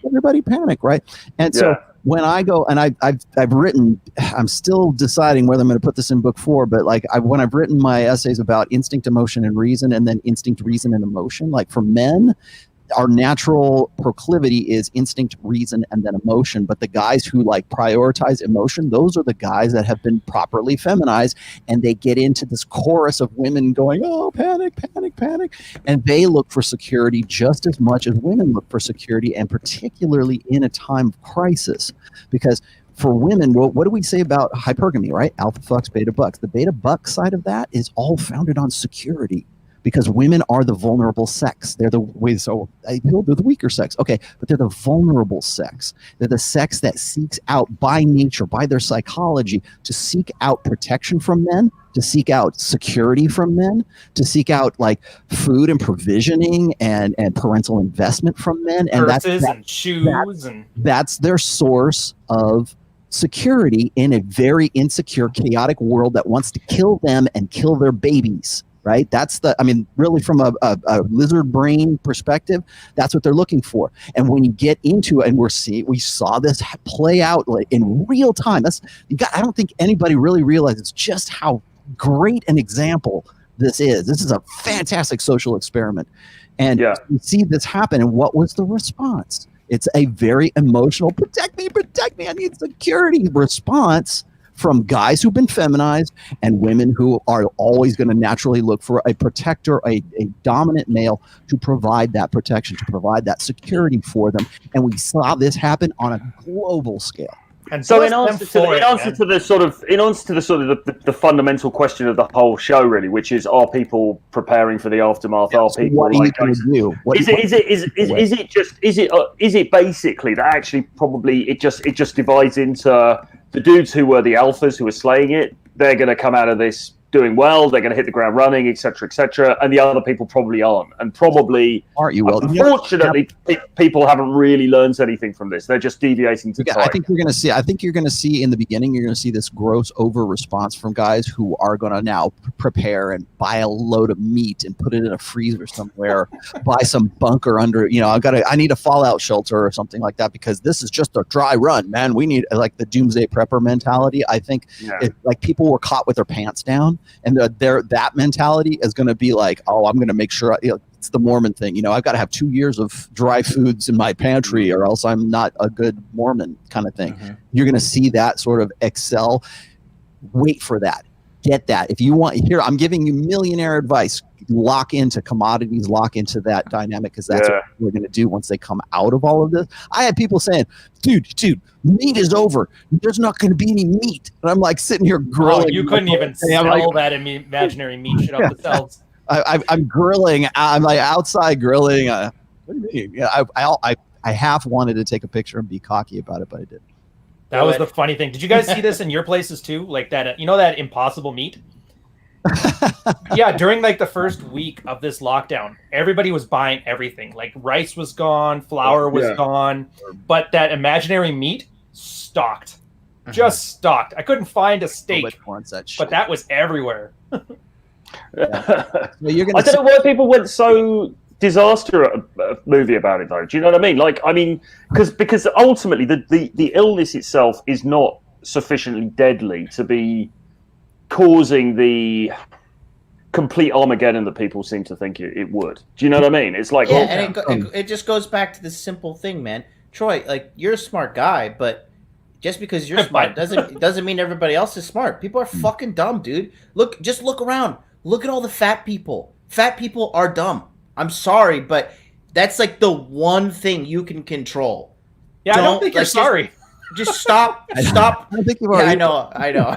S2: right? And so when I go, and I've written, I'm still deciding whether I'm going to put this in book 4, but like when I've written my essays about instinct, emotion, and reason, and then instinct, reason, and emotion, like for men, our natural proclivity is instinct, reason, and then emotion. But the guys who like prioritize emotion, those are the guys that have been properly feminized, and they get into this chorus of women going, oh, panic, panic, panic. And they look for security just as much as women look for security, and particularly in a time of crisis. Because for women, what do we say about hypergamy, right? Alpha fucks, beta bucks. The beta buck side of that is all founded on security. Because women are the vulnerable sex. They're the weaker sex. Okay, but they're the vulnerable sex. They're the sex that seeks out by nature, by their psychology, to seek out protection from men, to seek out security from men, to seek out like food and provisioning and parental investment from men. And that's their source of security in a very insecure, chaotic world that wants to kill them and kill their babies. Right? Really from a lizard brain perspective, that's what they're looking for. And when you get into it, and we saw this play out like in real time. I don't think anybody really realizes just how great an example this is. This is a fantastic social experiment. And you see this happen. And what was the response? It's a very emotional, protect me, I need security response from guys who've been feminized and women who are always going to naturally look for a protector, a dominant male to provide that protection, to provide that security for them. And we saw this happen on a global scale.
S1: And so in answer to the fundamental question of the whole show, really, which is, are people preparing for the aftermath? Are people
S2: what
S1: like,
S2: are you going to do?
S1: Is it basically that actually probably it just divides into the dudes who were the alphas who were slaying it? They're going to come out of this doing well. They're going to hit the ground running, etc., and the other people probably aren't. And probably
S2: aren't you? Well,
S1: unfortunately, people haven't really learned anything from this. They're just deviating to
S2: I think you're going to see in the beginning, you're going to see this gross over response from guys who are going to now prepare and buy a load of meat and put it in a freezer somewhere, buy some bunker under, I need a fallout shelter or something like that, because this is just a dry run, man. We need like the doomsday prepper mentality. I think like people were caught with their pants down. And that mentality is going to be like, oh, I'm going to make sure it's the Mormon thing. I've got to have 2 years of dry foods in my pantry or else I'm not a good Mormon kind of thing. Mm-hmm. You're going to see that sort of excel. Wait for that. Get that. If you want, here, I'm giving you millionaire advice. Lock into commodities, lock into that dynamic, because that's what we're going to do once they come out of all of this. I had people saying, dude, meat is over. There's not going to be any meat. And I'm like sitting here grilling.
S3: Oh, you couldn't even sell that imaginary meat shit off the shelves.
S2: I'm grilling. I'm like outside grilling. What do you mean? Yeah, I half wanted to take a picture and be cocky about it, but I didn't.
S3: That was the funny thing. Did you guys see this in your places too? Like that, that impossible meat? Yeah, during like the first week of this lockdown, everybody was buying everything. Like rice was gone, flour was gone, but that imaginary meat stocked. Just stocked. I couldn't find a steak, but that was everywhere.
S1: I don't know why people went so disaster at a movie about it, though. Do you know what I mean? Because ultimately the illness itself is not sufficiently deadly to be causing the complete Armageddon that people seem to think it would. Do you know what I mean? It's like
S4: it just goes back to this simple thing, man. Troy, like, you're a smart guy, but just because you're smart doesn't mean everybody else is smart. People are fucking dumb, dude. Just look around. Look at all the fat people. Fat people are dumb. I'm sorry, but that's like the one thing you can control.
S3: Yeah, I don't think you're sorry.
S4: Just stop. I think you've already. I know.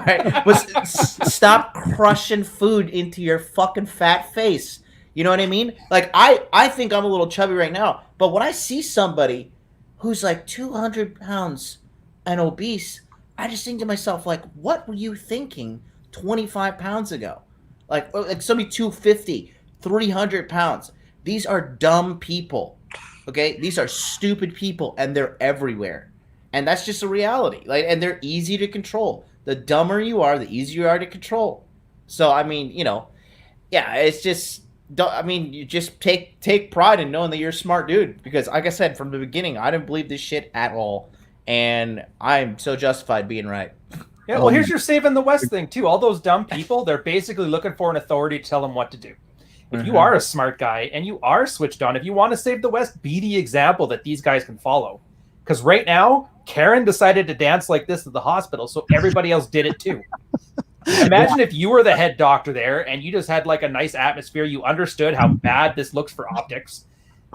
S4: Right? But stop crushing food into your fucking fat face. You know what I mean? Like, I think I'm a little chubby right now, but when I see somebody who's like 200 pounds and obese, I just think to myself, like, what were you thinking 25 pounds ago? Like somebody 250, 300 pounds. These are dumb people. Okay? These are stupid people, and they're everywhere. And that's just a reality. Like, and they're easy to control. The dumber you are, the easier you are to control. So, I mean, it's just, you just take pride in knowing that you're a smart dude. Because, like I said, from the beginning, I didn't believe this shit at all. And I'm so justified being right.
S3: Yeah, well, here's your saving the West thing, too. All those dumb people, they're basically looking for an authority to tell them what to do. If you are a smart guy and you are switched on, if you want to save the West, be the example that these guys can follow. Because right now, Karen decided to dance like this at the hospital, so everybody else did it too. Imagine if you were the head doctor there and you just had like a nice atmosphere. You understood how bad this looks for optics.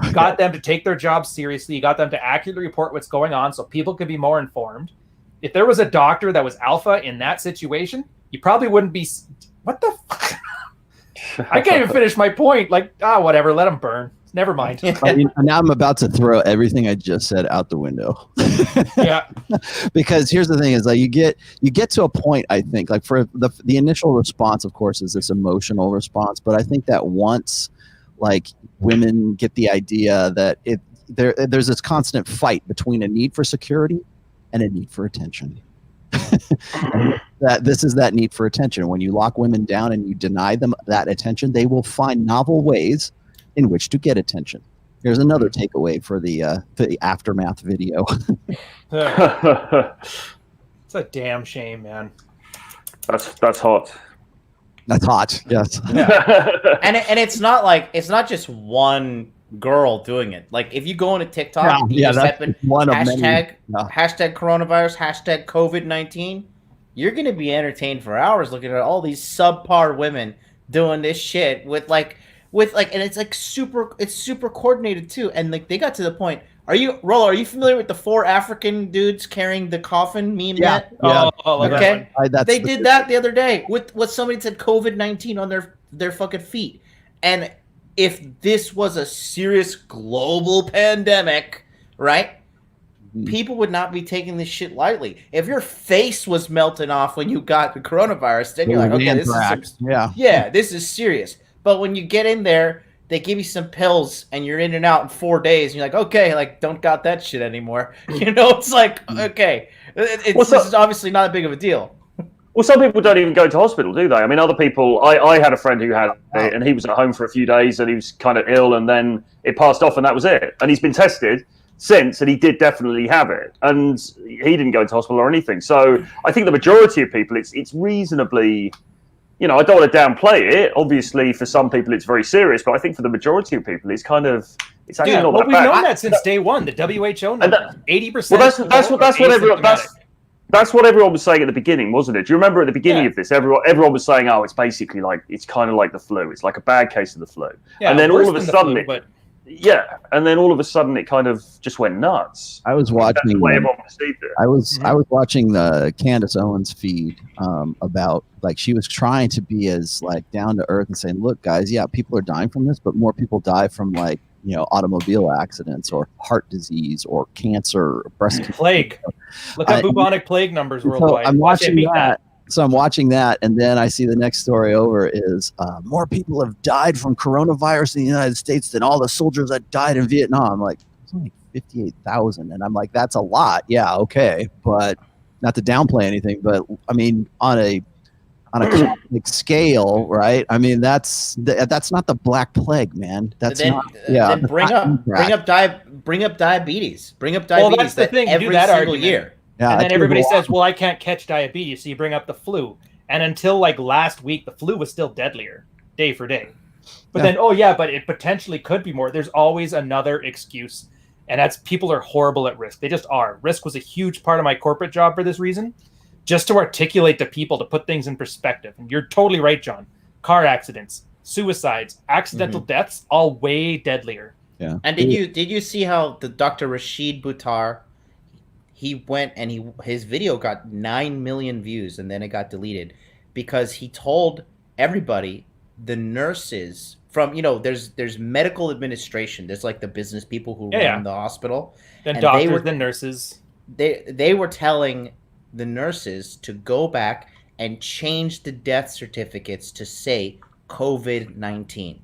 S3: You got them to take their job seriously. You got them to accurately report what's going on so people could be more informed. If there was a doctor that was alpha in that situation, you probably wouldn't be... What the fuck? I can't even finish my point. Like, whatever, let them burn. Never mind.
S2: Now I'm about to throw everything I just said out the window.
S3: Yeah.
S2: Because here's the thing: is like you get to a point. I think, like, for the initial response, of course, is this emotional response. But I think that once, like, women get the idea that there's this constant fight between a need for security and a need for attention. That this is that need for attention. When you lock women down and you deny them that attention, they will find novel ways in which to get attention. Here's another takeaway for the aftermath video.
S3: It's a damn shame, man.
S1: That's hot.
S2: That's hot. Yes.
S4: And it's not just one girl doing it. Like if you go into TikTok, you just type in hashtag coronavirus, hashtag COVID-19, you're gonna be entertained for hours looking at all these subpar women doing this shit with like, and it's like super coordinated too. And like they got to the point. Are you familiar with the 4 African dudes carrying the coffin meme?
S2: Yeah.
S4: Yet?
S2: Yeah.
S4: Okay. They did that the other day with what somebody said COVID-19 on their fucking feet. And if this was a serious global pandemic, right? People would not be taking this shit lightly. If your face was melting off when you got the coronavirus, then you're like, okay, this is serious. But when you get in there, they give you some pills and you're in and out in 4 days. And you're like, okay, like don't got that shit anymore. You know, it's like, okay, this is obviously not a big of a deal.
S1: Well, some people don't even go to hospital, do they? I mean, other people, I had a friend who had it and he was at home for a few days and he was kind of ill and then it passed off and that was it. And he's been tested since and he did definitely have it. And he didn't go into hospital or anything. So I think the majority of people, it's reasonably... You know, I don't want to downplay it. Obviously, for some people, it's very serious, but I think for the majority of people, it's actually not that bad.
S3: We've known that since day one. The WHO number, 80%.
S1: Well, that's what everyone was saying at the beginning, wasn't it? Do you remember at the beginning of this, everyone was saying, "Oh, it's basically it's kind of like the flu. It's like a bad case of the flu."
S3: Yeah,
S1: and then all of a sudden,
S3: and
S1: then all of a sudden, it kind of just went nuts.
S2: I was watching.
S1: That's the way everyone perceived it.
S2: I was watching the Candace Owens feed about like she was trying to be as like down to earth and saying, "Look, guys, yeah, people are dying from this, but more people die from like automobile accidents or heart disease or cancer, or breast cancer,
S3: plague. Look at bubonic plague numbers worldwide.
S2: So I'm watching that. So I'm watching that, and then I see the next story over is more people have died from coronavirus in the United States than all the soldiers that died in Vietnam. I'm like, it's only 58,000, and I'm like, that's a lot. Yeah, okay, but not to downplay anything, but I mean, on a cosmic scale, right? I mean, that's not the Black Plague, man. That's
S4: then,
S2: not. Yeah,
S4: then bring up diabetes. Bring up diabetes.
S3: Well, that's the thing.
S4: Every
S3: that
S4: single
S3: argument.
S4: year.
S2: Yeah,
S3: and then everybody says, well, I can't catch diabetes, so you bring up the flu. And until like last week, the flu was still deadlier day for day. But then, but it potentially could be more. There's always another excuse. And that's people are horrible at risk. They just are. Risk was a huge part of my corporate job for this reason, just to articulate to people, to put things in perspective. And you're totally right, John. Car accidents, suicides, accidental deaths, all way deadlier.
S2: Yeah.
S4: And did you see how the Dr. Rashid Buttar, he went and his video got 9 million views and then it got deleted because he told everybody, the nurses from, there's medical administration. There's like the business people who run the hospital.
S3: Then doctors, then nurses.
S4: They were telling the nurses to go back and change the death certificates to say COVID-19.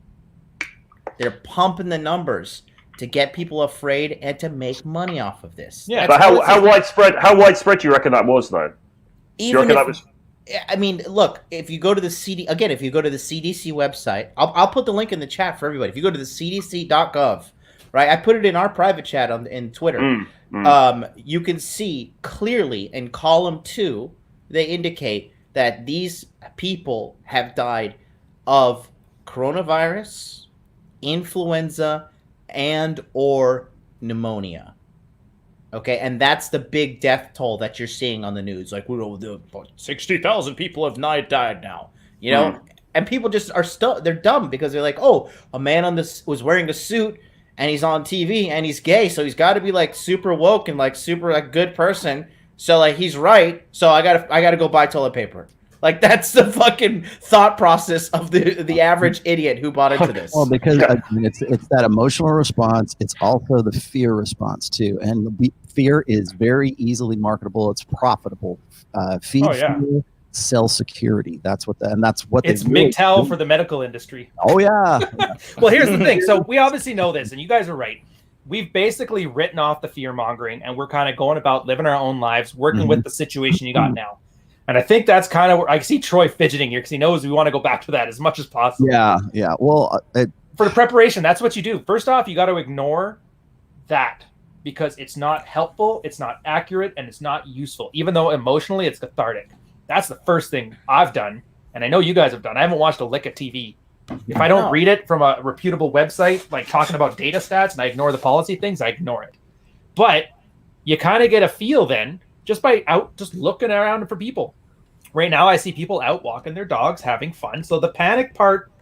S4: They're pumping the numbers to get people afraid and to make money off of this.
S1: Yeah, but how widespread do you reckon that was, though?
S4: I mean, look, if you go to the CDC website, I'll put the link in the chat for everybody. If you go to the cdc.gov, right? I put it in our private chat in Twitter. You can see clearly in column 2, they indicate that these people have died of coronavirus, influenza, and or pneumonia. Okay, and that's the big death toll that you're seeing on the news. Like, 60,000 people have died now. And people just are they're dumb because they're like, oh, a man was wearing a suit and he's on TV and he's gay, so he's got to be like super woke and like super like good person. So like he's right. So I gotta go buy toilet paper. Like that's the fucking thought process of the average idiot who bought into this.
S2: Well, because I mean, it's that emotional response. It's also the fear response too, and the fear is very easily marketable. It's profitable. Fear, sell security. That's what
S3: it's MGTOW for the medical industry.
S2: Oh yeah.
S3: Well, here's the thing. So we obviously know this, and you guys are right. We've basically written off the fear mongering, and we're kind of going about living our own lives, working with the situation you got now. And I think that's kind of where I see Troy fidgeting here because he knows we want to go back to that as much as possible.
S2: Yeah. Well,
S3: for the preparation, that's what you do. First off, you got to ignore that because it's not helpful, it's not accurate, and it's not useful, even though emotionally it's cathartic. That's the first thing I've done. and I know you guys have done. I haven't watched a lick of TV. If I don't read it from a reputable website, like talking about data stats, and I ignore the policy things, I ignore it. But you kind of get a feel then just by just looking around for people. Right now, I see people out walking their dogs, having fun. So the panic part,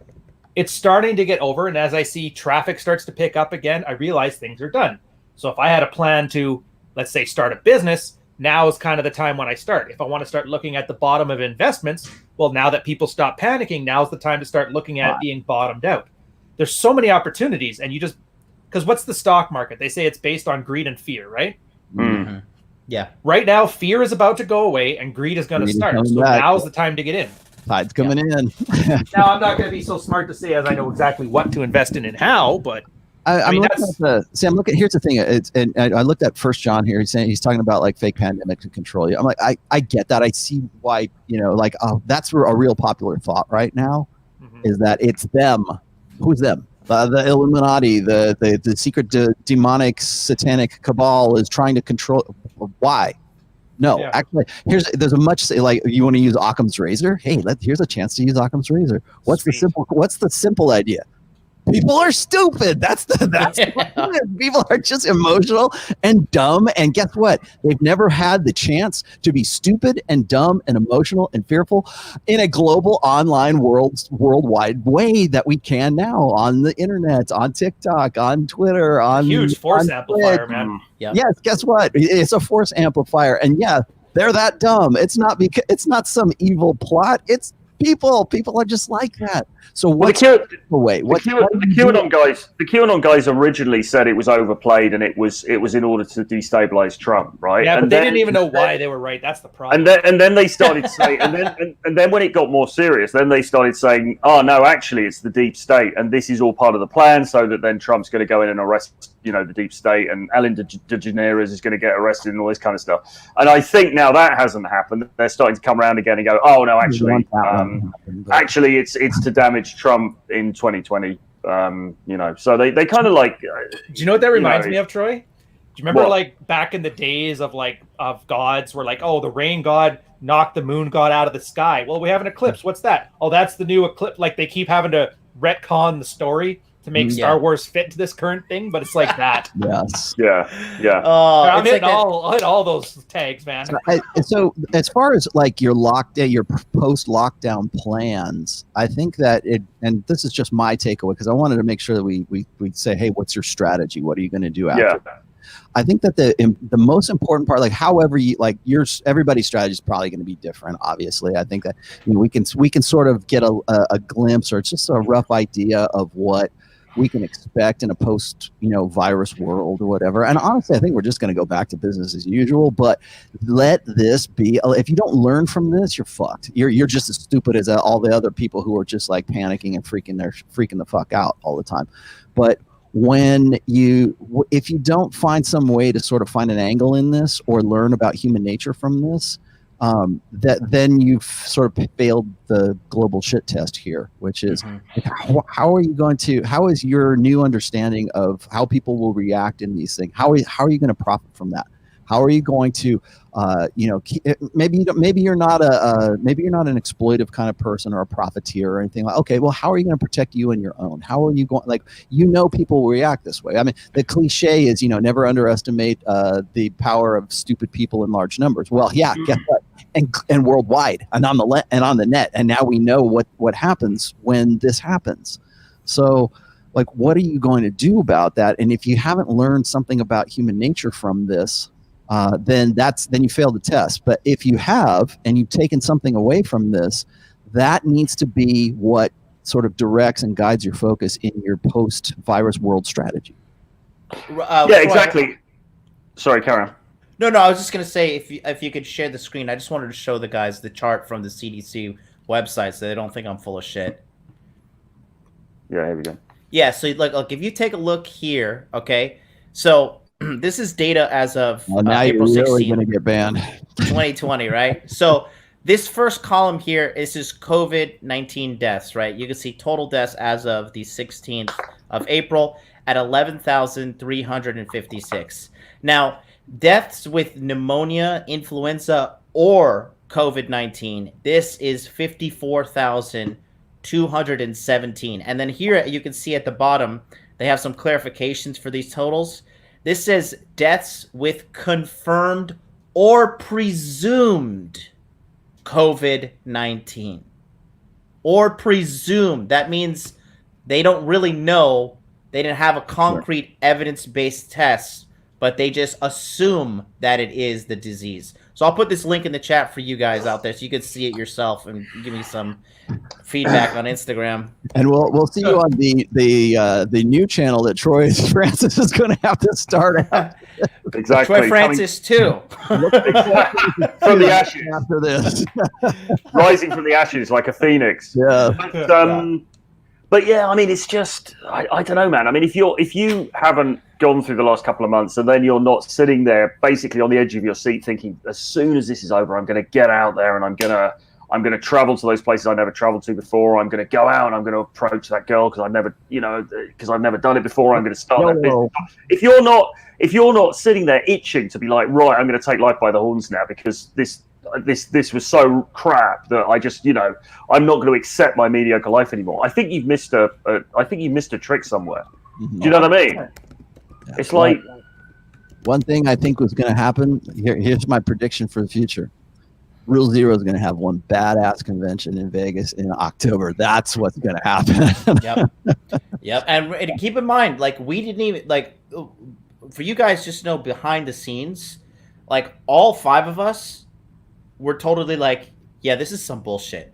S3: it's starting to get over. And as I see traffic starts to pick up again, I realize things are done. So if I had a plan to, let's say, start a business, now is kind of the time when I start. If I want to start looking at the bottom of investments, well, now that people stop panicking, now's the time to start looking at being bottomed out. There's so many opportunities, and you just, because what's the stock market? They say it's based on greed and fear, right?
S4: Mm-hmm. Yeah.
S3: Right now, fear is about to go away, and greed is going to start. So now's the time to get in.
S2: Tide's coming in.
S3: Now, I'm not going to be so smart to say as I know exactly what to invest in and how, but
S2: I'm looking at here's the thing. And I looked at First John here. He's talking about like fake pandemic to control you. I'm like, I get that. I see why, that's a real popular thought right now, is that it's them. Who's them? The Illuminati, the secret demonic satanic cabal is trying to control. Why? No, actually, there's a much like you want to use Occam's razor. Hey, here's a chance to use Occam's razor. What's the simple idea? People are stupid. That's people are just emotional and dumb. And guess what? They've never had the chance to be stupid and dumb and emotional and fearful in a global online worldwide way that we can now on the internet, on TikTok, on Twitter, on
S3: huge force amplifier, man.
S2: Yeah. Yes. Guess what? It's a force amplifier, and yeah, they're that dumb. It's not some evil plot. It's people. People are just like that. So what's the
S1: QAnon guys originally said it was overplayed and it was in order to destabilize Trump, right?
S3: Yeah,
S1: and
S3: but they didn't even know why they were right. That's the problem.
S1: And then they started saying, and then when it got more serious, then they started saying, oh no, actually it's the deep state, and this is all part of the plan, so that then Trump's going to go in and arrest, the deep state, and Ellen DeGeneres is going to get arrested and all this kind of stuff. And I think now that hasn't happened. They're starting to come around again and go, oh no, actually, it's to damage Trump in 2020. So they kind of like.
S3: Do you know what that reminds me of, Troy? Do you remember like back in the days of gods were like, oh, the rain god knocked the moon god out of the sky. Well, we have an eclipse. What's that? Oh, that's the new eclipse. Like they keep having to retcon the story to make Star Wars fit to this current thing, but it's like that.
S2: Yes.
S1: Yeah.
S3: I'm hitting all those tags, man.
S2: So as far as like your post-lockdown plans, I think that and this is just my takeaway because I wanted to make sure that we say, hey, what's your strategy? What are you going to do after that? I think that the most important part, like however you like everybody's strategy is probably going to be different. Obviously, I think that we can sort of get a glimpse or it's just a rough idea of what we can expect in a post virus world or whatever. And honestly, I think we're just going to go back to business as usual. But let this be. If you don't learn from this, you're fucked. You're just as stupid as all the other people who are just like panicking and freaking the fuck out all the time. But if you don't find some way to sort of find an angle in this or learn about human nature from this, then you've sort of failed the global shit test here, which is how is your new understanding of how people will react in these things? How are you going to profit from that? How are you going to, maybe you're not an exploitive kind of person or a profiteer or anything like. Okay, well, how are you going to protect you and your own? How are you going? Like, people will react this way. I mean, the cliche is, never underestimate the power of stupid people in large numbers. Well, yeah, guess what? And worldwide and on the net, and now we know what happens when this happens. So, like, what are you going to do about that? And if you haven't learned something about human nature from this, then you failed the test. But if you have, and you've taken something away from this, that needs to be what sort of directs and guides your focus in your post-virus world strategy.
S1: Exactly. Sorry, Karen.
S4: No, I was just going to say, if you could share the screen, I just wanted to show the guys the chart from the CDC website so they don't think I'm full of shit.
S1: Yeah, here we go.
S4: Yeah, so look, if you take a look here, okay, so this is data as of April 16th. Now you're really going to get banned. 2020, right? So this first column here is just COVID-19 deaths, right? You can see total deaths as of the 16th of April at 11,356. Now, deaths with pneumonia, influenza, or COVID-19. This is 54,217. And then here you can see at the bottom, they have some clarifications for these totals. This says deaths with confirmed or presumed COVID-19. Or presumed. That means they don't really know. They didn't have a concrete evidence-based test, but they just assume that it is the disease. So I'll put this link in the chat for you guys out there so you can see it yourself and give me some feedback on Instagram.
S2: And we'll see you on the new channel that Troy Francis is going to have to start out.
S1: Exactly.
S4: Troy Francis too.
S1: From the ashes.
S2: After this.
S1: Rising from the ashes like a phoenix.
S2: Yeah.
S1: But yeah, I mean, it's just I don't know, man. I mean, if you haven't gone through the last couple of months and then you're not sitting there basically on the edge of your seat thinking, as soon as this is over, I'm going to get out there and I'm going to travel to those places I never traveled to before. I'm going to go out and I'm going to approach that girl because I've never done it before. I'm going to start that business. If you're not sitting there itching to be like, right, I'm going to take life by the horns now because this was so crap that I just, I'm not going to accept my mediocre life anymore. I think you've missed a trick somewhere. Mm-hmm. Do you know what I mean? Yeah. It's like
S2: one thing I think was going to happen. Here's my prediction for the future. Real Zero is going to have one badass convention in Vegas in October. That's what's going to happen.
S4: Yep. And keep in mind, like, we didn't even, like, for you guys just know behind the scenes, like, all 5 of us were totally like, yeah, this is some bullshit.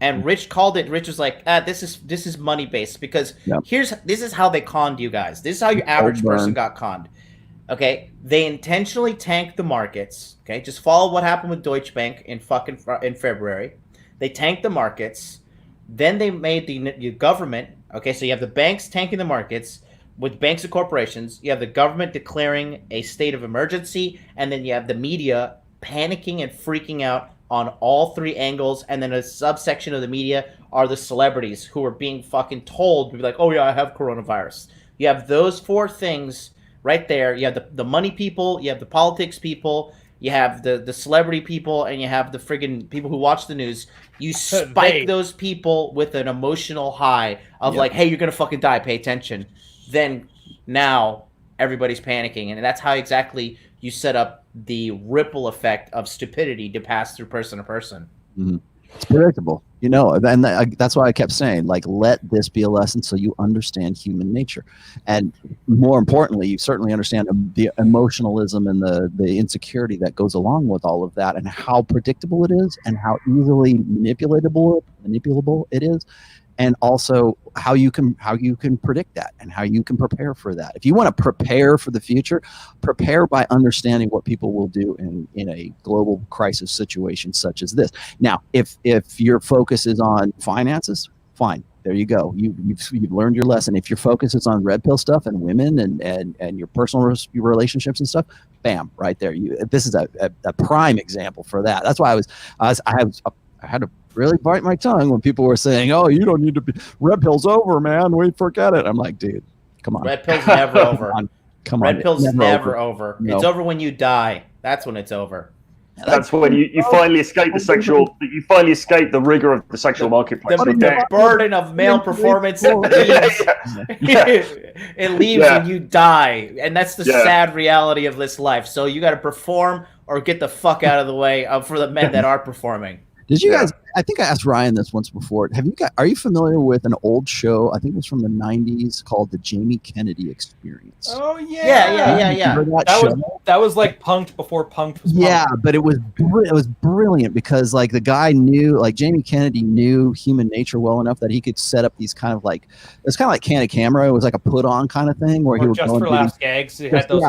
S4: And Rich called it. Rich was like, this is money based because this is how they conned you guys. This is how your average person got conned. Okay, they intentionally tanked the markets. Okay, just follow what happened with Deutsche Bank in February. They tanked the markets. Then they made the government. Okay, so you have the banks tanking the markets with banks and corporations. You have the government declaring a state of emergency, and then you have the media panicking and freaking out on all 3 angles, and then a subsection of the media are the celebrities who are being fucking told to be like, oh yeah, I have coronavirus. You have those 4 things right there. You have the money people, you have the politics people, you have the celebrity people, and you have the friggin' people who watch the news. You spike those people with an emotional high of like, hey, you're gonna fucking die, pay attention. Then now everybody's panicking, and that's how exactly you set up the ripple effect of stupidity to pass through person to person.
S2: Mm-hmm. It's predictable, and that's why I kept saying, like, let this be a lesson so you understand human nature. And more importantly, you certainly understand the emotionalism and the insecurity that goes along with all of that and how predictable it is and how easily manipulatable it is. And also how you can predict that and how you can prepare for that. If you want to prepare for the future, prepare by understanding what people will do in a global crisis situation such as this. Now, if your focus is on finances, fine. There you go. You've learned your lesson. If your focus is on red pill stuff and women and your personal relationships and stuff, bam, right there. This is a prime example for that. That's why I had to really bite my tongue when people were saying, "Oh, you don't need to be red pill's over, man. We forget it." I'm like, dude, come on.
S4: Red pill's never over.
S2: Come on.
S4: Red pill's never over. No. It's over when you die. That's when it's over.
S1: That's when you finally escape the rigor of the sexual marketplace.
S4: The burden of male performance leaves. It leaves when you die, and that's the sad reality of this life. So you got to perform or get the fuck out of the way for the men that are performing.
S2: Did you guys? I think I asked Ryan this once before. Are you familiar with an old show? I think it was from the '90s called The Jamie Kennedy Experience.
S3: Oh yeah. That was like Punk'd before Punk'd was Punk'd.
S2: Yeah, but it was brilliant because like the guy knew, like Jamie Kennedy knew human nature well enough that he could set up these kind of like it's kind of like Candid Camera. It was like a put on kind of thing where he would
S3: just for laughs gags. He had those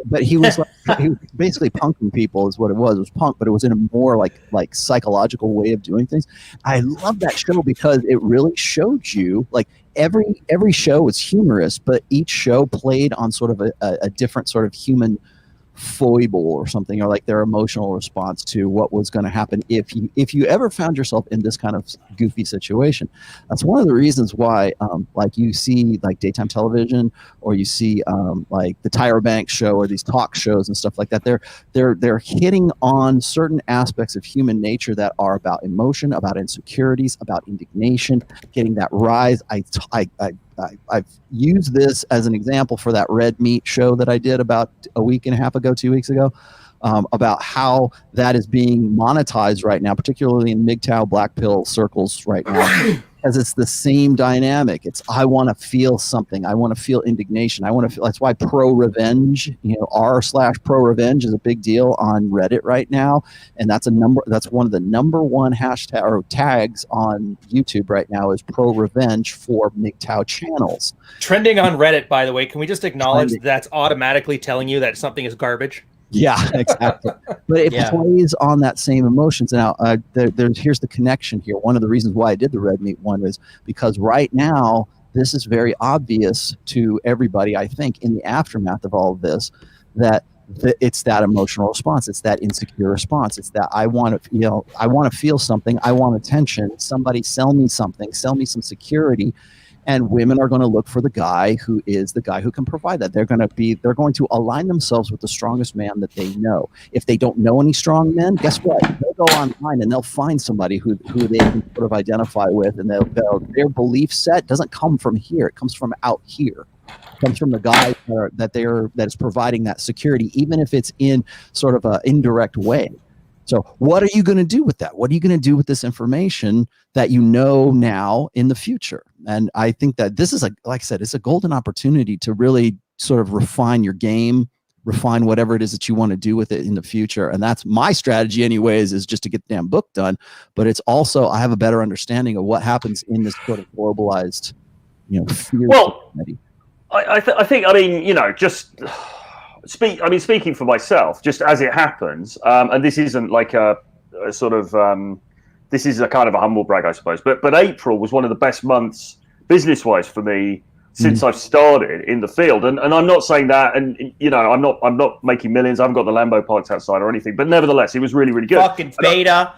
S2: but he was like, he was basically punking people is what it was. It was punk, but it was in a more like psychological way of doing things. I love that show because it really showed you like every show was humorous, but each show played on sort of a different sort of human foible or something, or like their emotional response to what was going to happen if you ever found yourself in this kind of goofy situation. That's one of the reasons why like you see like daytime television, or you see like the Tyra Banks show, or these talk shows and stuff like that. They're hitting on certain aspects of human nature that are about emotion, about insecurities, about indignation, getting that rise. I've used this as an example for that Red Meat show that I did about a week and a half ago, 2 weeks ago, about how that is being monetized right now, particularly in MGTOW black pill circles right now, because it's the same dynamic. It's, I want to feel something. I want to feel indignation. I want to feel, that's why pro-revenge, r/pro-revenge is a big deal on Reddit right now. And that's one of the number one hashtag or tags on YouTube right now is pro-revenge for MGTOW channels.
S3: Trending on Reddit, by the way, can we just acknowledge that's automatically telling you that something is garbage?
S2: Yeah, exactly. But it plays on that same emotions. Now, here's the connection here. One of the reasons why I did the Red Meat one is because right now, this is very obvious to everybody, I think, in the aftermath of all of this, that it's that emotional response. It's that insecure response. It's that I want to feel something. I want attention. Somebody sell me something. Sell me some security. And women are going to look for the guy who can provide that. They're going to align themselves with the strongest man that they know. If they don't know any strong men, guess what? They'll go online and they'll find somebody who they can sort of identify with, and their belief set doesn't come from here. It comes from out here. It comes from the guy that is providing that security, even if it's in sort of an indirect way. So what are you going to do with that? What are you going to do with this information that you know now in the future? And I think that this is, like I said, it's a golden opportunity to really sort of refine your game, refine whatever it is that you want to do with it in the future. And that's my strategy anyways, is just to get the damn book done. But it's also, I have a better understanding of what happens in this sort of globalized, fear.
S1: Well, I think, just... speaking for myself, just as it happens, and this isn't like a sort of, this is a kind of a humble brag, I suppose. But April was one of the best months business-wise for me since I've started in the field. And I'm not saying that, and I'm not making millions. I haven't got the Lambo parked outside or anything. But nevertheless, it was really, really good.
S4: Fucking beta.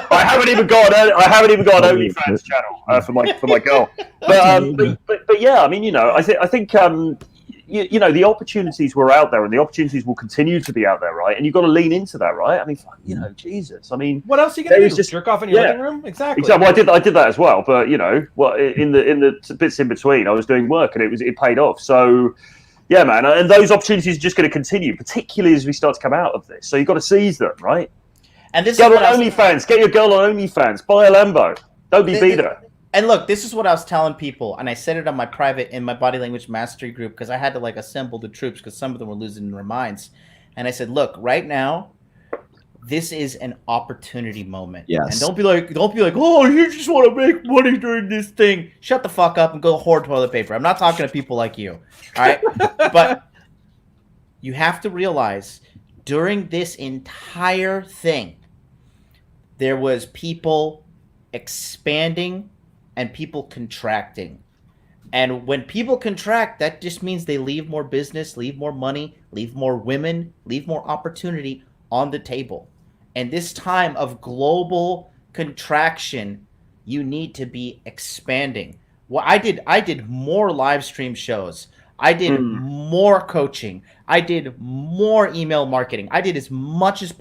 S1: I haven't even got an OnlyFans channel for my girl. But yeah, I mean, I think. The opportunities were out there, and the opportunities will continue to be out there, right? And you've got to lean into that, right? I mean, Jesus. I mean,
S3: what else are you going to do? Just jerk off in your living room? Exactly.
S1: Well, I did that as well, but in the bits in between, I was doing work, and it paid off. So, yeah, man, and those opportunities are just going to continue, particularly as we start to come out of this. So you've got to seize them, right?
S4: And this
S1: get on OnlyFans, get your girl on OnlyFans, buy a Lambo, don't be beta.
S4: And look, this is what I was telling people, and I said it on my private in my body language mastery group, because I had to assemble the troops because some of them were losing their minds. And I said, look, right now, this is an opportunity moment.
S2: Yes.
S4: And don't be like, oh, you just want to make money during this thing. Shut the fuck up and go hoard toilet paper. I'm not talking to people like you. All right. But you have to realize during this entire thing, there was people expanding and people contracting. And when people contract, that just means they leave more business, leave more money, leave more women, leave more opportunity on the table. And this time of global contraction, you need to be expanding. Well, I did more live stream shows. I did more coaching. I did more email marketing. I did as much as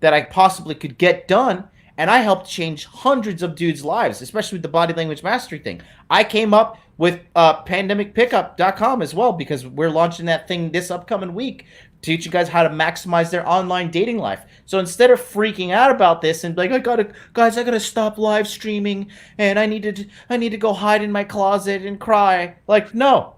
S4: that I possibly could get done. And I helped change hundreds of dudes' lives, especially with the body language mastery thing. I came up with pandemicpickup.com as well, because we're launching that thing this upcoming week to teach you guys how to maximize their online dating life. So instead of freaking out about this and like, I gotta stop live streaming and I need to go hide in my closet and cry. Like, no.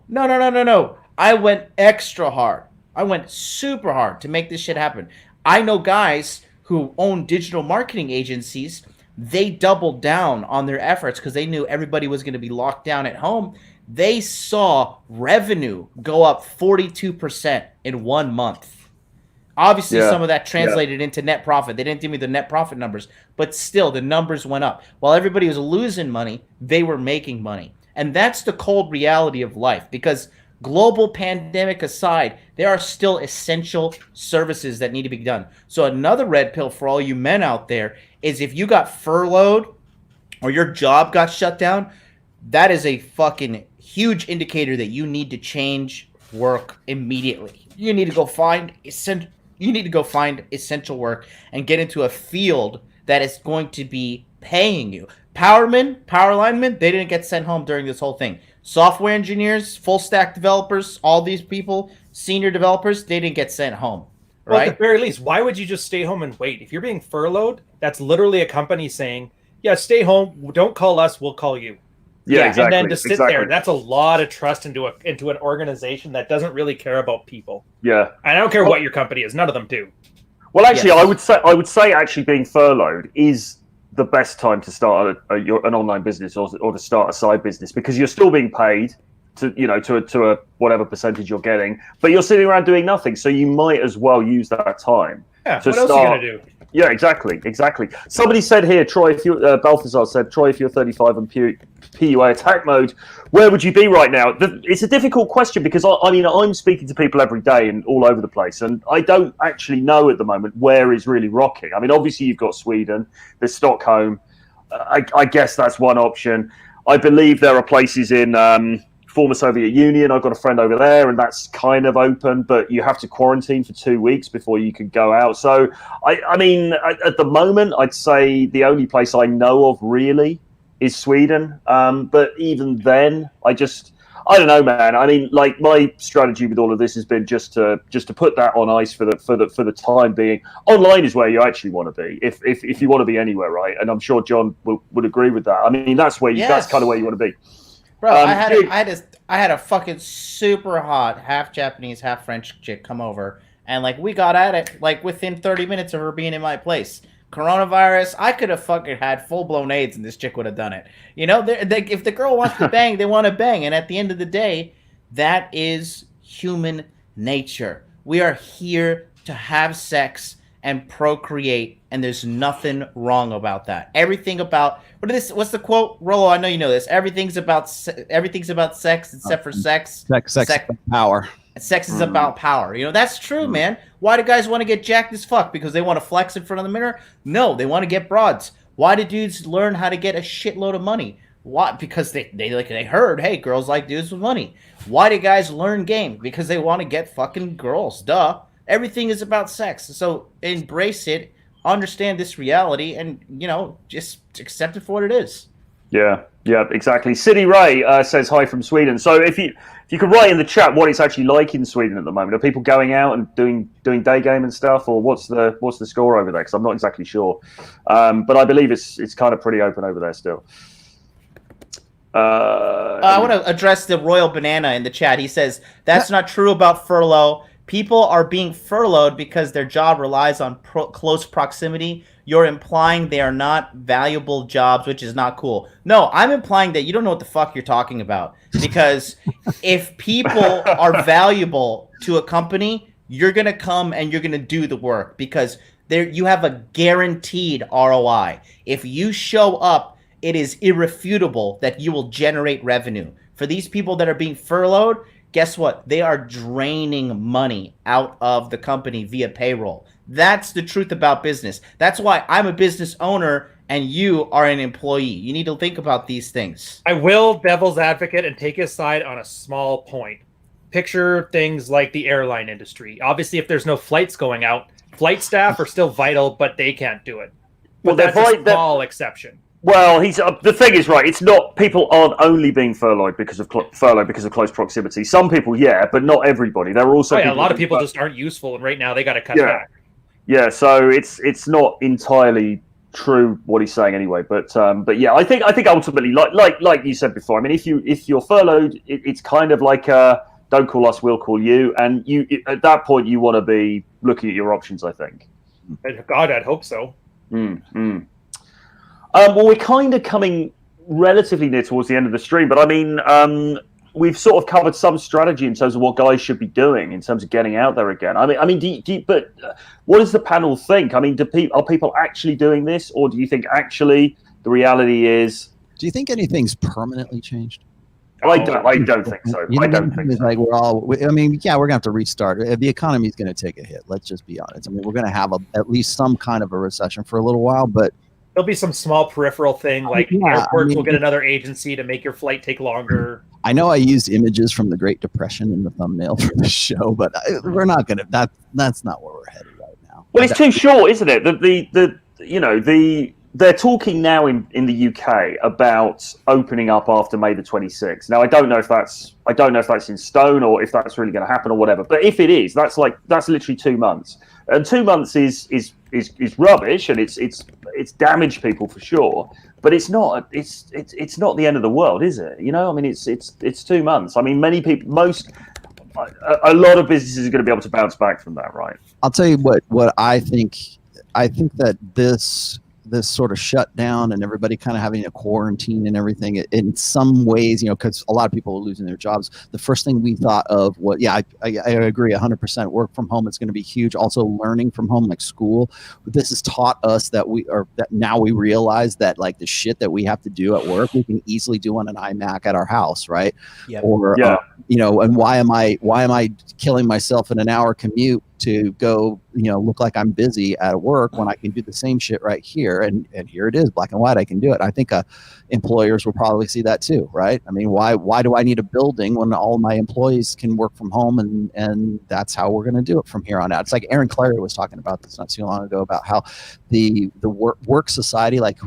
S4: I went extra hard. I went super hard to make this shit happen. I know guys who own digital marketing agencies. They doubled down on their efforts because they knew everybody was going to be locked down at home. They saw revenue go up 42% in 1 month. Obviously, some of that translated into net profit. They didn't give me the net profit numbers, but still, the numbers went up. While everybody was losing money, they were making money. And that's the cold reality of life, because Global pandemic aside, there are still essential services that need to be done. So another red pill for all you men out there is if you got furloughed or your job got shut down, that is a fucking huge indicator that you need to change work immediately. You need to go find essential work and get into a field that is going to be paying you. Power linemen, they didn't get sent home during this whole thing. Software engineers, full stack developers, all these people, senior developers, they didn't get sent home.
S3: Well,
S4: Right?
S3: at the very least, why would you just stay home and wait? If you're being furloughed, that's literally a company saying, yeah, stay home. Don't call us. We'll call you.
S1: Yeah, exactly.
S3: And then to sit there, that's a lot of trust into an organization that doesn't really care about people.
S1: Yeah.
S3: And I don't care what your company is. None of them do.
S1: Well, actually,
S4: Yes.
S1: I would say actually being furloughed is the best time to start an online business or to start a side business, because you're still being paid to a whatever percentage you're getting, but you're sitting around doing nothing. So you might as well use that time.
S3: Yeah.
S1: To
S3: What else are you gonna do?
S1: Yeah, exactly. Somebody said here, Troy, if you Balthazar said, Troy, if you're 35 and PUA attack mode, where would you be right now? It's a difficult question because I'm speaking to people every day and all over the place, and I don't actually know at the moment where is really rocking. I mean, obviously you've got Sweden, there's Stockholm. I guess that's one option. I believe there are places in former Soviet Union. I've got a friend over there, and that's kind of open, but you have to quarantine for 2 weeks before you can go out. So, I mean, at the moment, I'd say the only place I know of really is Sweden. But even then, I don't know, man. I mean, like, my strategy with all of this has been just to put that on ice for the time being. Online is where you actually want to be, if you want to be anywhere, right? And I'm sure John would agree with that. I mean, that's that's kind of where you want to be.
S4: Bro, I had a fucking super hot half Japanese, half French chick come over, and like we got at it like within 30 minutes of her being in my place. Coronavirus, I could have fucking had full blown AIDS, and this chick would have done it. You know, if the girl wants to bang, they want to bang, and at the end of the day, that is human nature. We are here to have sex and procreate, and there's nothing wrong about that. Everything about what's the quote, Rollo? I know you know this. Everything's about sex except for sex.
S2: Sex power.
S4: Sex is about power. You know, that's true, man. Why do guys want to get jacked as fuck? Because they want to flex in front of the mirror? No, they want to get broads. Why do dudes learn how to get a shitload of money? Why? Because they heard, hey, girls like dudes with money. Why do guys learn game? Because they want to get fucking girls. Duh. Everything is about sex. So embrace it, understand this reality, and, you know, just accept it for what it is.
S1: Yeah, exactly. City Ray says hi from Sweden. So if you could write in the chat what it's actually like in Sweden at the moment. Are people going out and doing day game and stuff, or what's the score over there? Because I'm not exactly sure, but I believe it's kind of pretty open over there still.
S4: I want to address the Royal Banana in the chat. He says that's not true about furlough. People are being furloughed because their job relies on close proximity. You're implying they are not valuable jobs, which is not cool. No, I'm implying that you don't know what the fuck you're talking about. Because if people are valuable to a company, you're going to come and you're going to do the work because you have a guaranteed ROI. If you show up, it is irrefutable that you will generate revenue. For these people that are being furloughed, guess what? They are draining money out of the company via payroll. That's the truth about business. That's why I'm a business owner and you are an employee. You need to think about these things.
S3: I will devil's advocate and take his side on a small point. Picture things like the airline industry. Obviously, if there's no flights going out, flight staff are still vital, but they can't do it. But that's a small exception.
S1: Well, the thing is, right, it's not, people aren't only being furloughed because of close proximity. Some people, yeah, but not everybody. There are also
S3: a lot of people just aren't useful, and right now they got to cut back.
S1: Yeah, so it's not entirely true what he's saying anyway, but yeah, I think ultimately, like you said before, I mean, if you're furloughed, it's kind of like don't call us, we'll call you, and you at that point you want to be looking at your options, I think.
S3: God, I'd hope so.
S1: Well, we're kind of coming relatively near towards the end of the stream, but I mean, we've sort of covered some strategy in terms of what guys should be doing in terms of getting out there again. I mean, but what does the panel think? I mean, are people actually doing this, or do you think actually the reality is?
S2: Do you think anything's permanently changed?
S1: I don't think so.
S2: You
S1: I
S2: know,
S1: don't think
S2: it's
S1: so.
S2: like I mean, yeah, we're gonna have to restart. The economy is gonna take a hit. Let's just be honest. I mean, we're gonna have at least some kind of a recession for a little while, but
S3: There'll be some small peripheral thing like airports will get another agency to make your flight take longer.
S2: I know I used images from the Great Depression in the thumbnail for the show, but we're not gonna. That's not where we're headed right now.
S1: Well, it's too short, isn't it? They're talking now in the UK about opening up after May the 26th. Now, I don't know if that's in stone or if that's really going to happen or whatever. But if it is, that's literally 2 months, and 2 months is rubbish, and it's damaged people for sure. But it's not the end of the world, is it? You know, I mean, it's 2 months. I mean, a lot of businesses are going to be able to bounce back from that, right?
S2: I'll tell you what I think. I think that this sort of shutdown and everybody kind of having a quarantine and everything, in some ways, you know, because a lot of people are losing their jobs. The first thing we thought of I agree 100%. Work from home is going to be huge. Also, learning from home, like school. This has taught us that now we realize that like the shit that we have to do at work, we can easily do on an iMac at our house, right?
S4: Yep.
S2: Or you know, and why am I killing myself in an hour commute to go, you know, look like I'm busy at work when I can do the same shit right here, and here it is, black and white. I can do it. I think employers will probably see that too, right? I mean, why do I need a building when all my employees can work from home, and that's how we're going to do it from here on out. It's like Aaron Clary was talking about this not too long ago about how the work society, like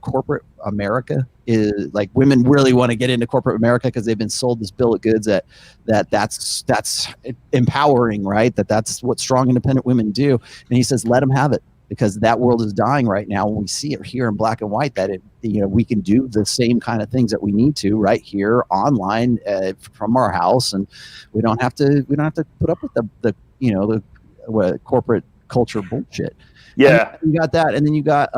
S2: corporate America, is like women really want to get into corporate America because they've been sold this bill of goods that's empowering, right? That's what strong independent women do. And he says, let them have it, because that world is dying right now. We see it here in black and white that we can do the same kind of things that we need to right here online from our house, and we don't have to put up with the corporate culture bullshit.
S1: Yeah,
S2: and you got that, and then you got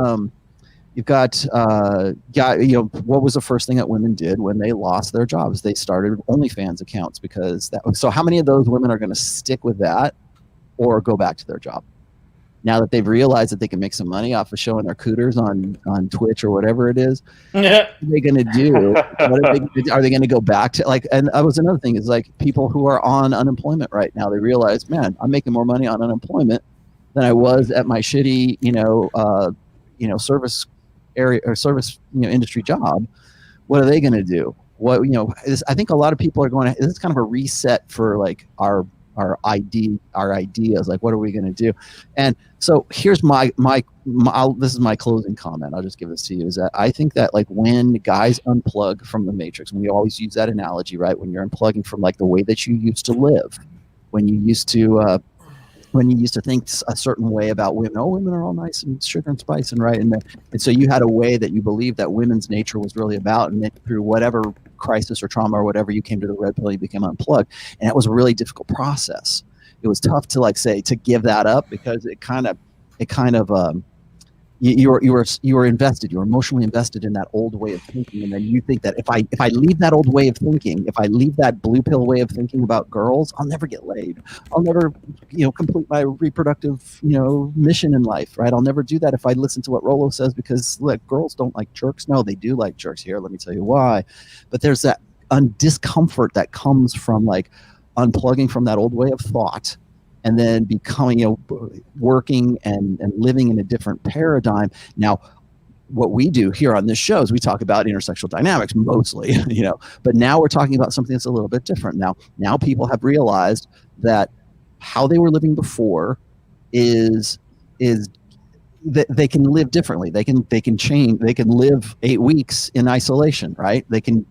S2: what was the first thing that women did when they lost their jobs? They started OnlyFans accounts, because so how many of those women are going to stick with that or go back to their job now that they've realized that they can make some money off of showing their cooters on Twitch or whatever it is? What are they going to do? Are they going to go back to and that was another thing, is like people who are on unemployment right now, they realize, man, I'm making more money on unemployment than I was at my shitty service area or service industry job. What are they going to do? I think a lot of people are going to, this is kind of a reset for like our ideas, like what are we going to do? And so here's this is my closing comment, I'll just give this to you, is that I think that like when guys unplug from the matrix, and we always use that analogy, right? When you're unplugging from like the way that you used to live, when you used to think a certain way about women. Oh, women are all nice and sugar and spice and right. And so you had a way that you believed that women's nature was really about, and then through whatever crisis or trauma or whatever, you came to the red pill, you became unplugged. And that was a really difficult process. It was tough to give that up, because you were invested, you were emotionally invested in that old way of thinking, and then you think that if I leave that old way of thinking, if I leave that blue pill way of thinking about girls, I'll never get laid. I'll never, complete my reproductive, mission in life, right? I'll never do that if I listen to what Rolo says, because look, girls don't like jerks. No, they do like jerks. Here, let me tell you why. But there's that discomfort that comes from like unplugging from that old way of thought, and then becoming, working and living in a different paradigm. Now, what we do here on this show is we talk about intersexual dynamics mostly, but now we're talking about something that's a little bit different. Now people have realized that how they were living before is that they can live differently. They can change. They can live 8 weeks in isolation, right? They can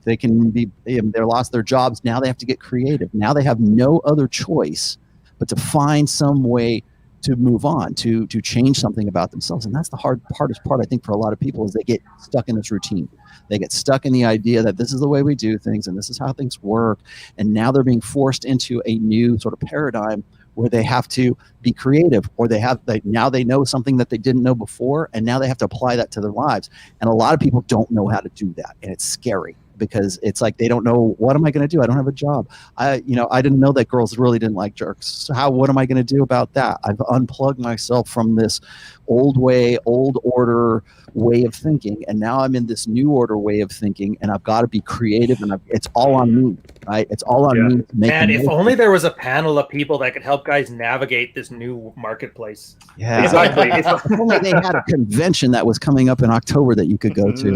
S2: be, they lost their jobs. Now they have to get creative. Now they have no other choice but to find some way to move on, to change something about themselves. And that's the hardest part, I think, for a lot of people, is they get stuck in this routine. They get stuck in the idea that this is the way we do things and this is how things work. And now they're being forced into a new sort of paradigm where they have to be creative, or now they know something that they didn't know before, and now they have to apply that to their lives. And a lot of people don't know how to do that, and it's scary, because it's like they don't know, what am I going to do? I don't have a job. I didn't know that girls really didn't like jerks. So what am I going to do about that? I've unplugged myself from this old order way of thinking, and now I'm in this new order way of thinking, and I've got to be creative, and it's all on me, right? It's all on me to make.
S3: Man, if only there was a panel of people that could help guys navigate this new marketplace.
S2: Yeah,
S1: Exactly.
S2: If only they had a convention that was coming up in October that you could go to.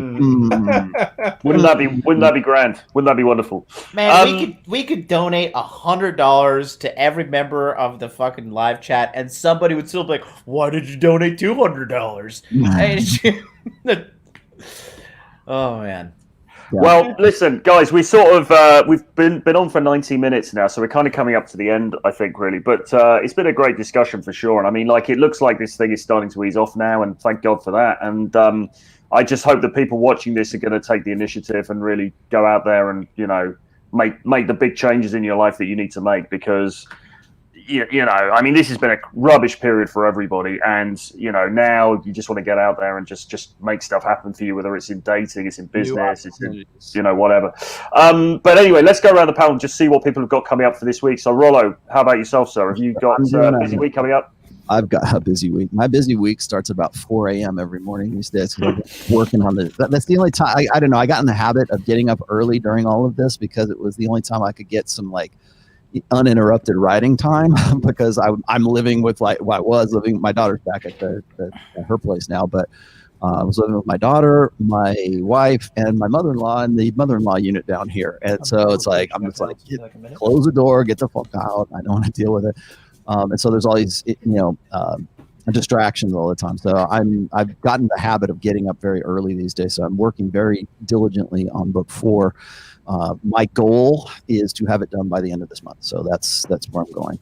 S1: Wouldn't that be grand? Wouldn't that be wonderful?
S4: Man, we could donate $100 to every member of the fucking live chat, and somebody would still be like, "Why did you donate $200?" Oh man.
S2: Yeah.
S1: Well, listen, guys, we sort of we've been on for 90 minutes now, so we're kind of coming up to the end, I think, really. But it's been a great discussion for sure, and I mean, like, it looks like this thing is starting to ease off now, and thank God for that. And I just hope that people watching this are going to take the initiative and really go out there and make the big changes in your life that you need to make, because I mean, this has been a rubbish period for everybody, and now you just want to get out there and just make stuff happen for you, whether it's in dating, it's in business, it's in whatever. But anyway, let's go around the panel and just see what people have got coming up for this week. So Rollo, how about yourself, sir? Have you got a busy week coming up?
S2: I've got a busy week. My busy week starts about 4 a.m. every morning these days. I'm working on that's the only time. I don't know. I got in the habit of getting up early during all of this because it was the only time I could get some uninterrupted writing time because I'm living with I was living. My daughter's back at her place now, but I was living with my daughter, my wife, and my mother-in-law in the mother-in-law unit down here. And so it's like I'm just like, close the door, get the fuck out. I don't want to deal with it. And so there's all these, distractions all the time. So I've gotten the habit of getting up very early these days. So I'm working very diligently on book 4. My goal is to have it done by the end of this month. So that's where I'm going.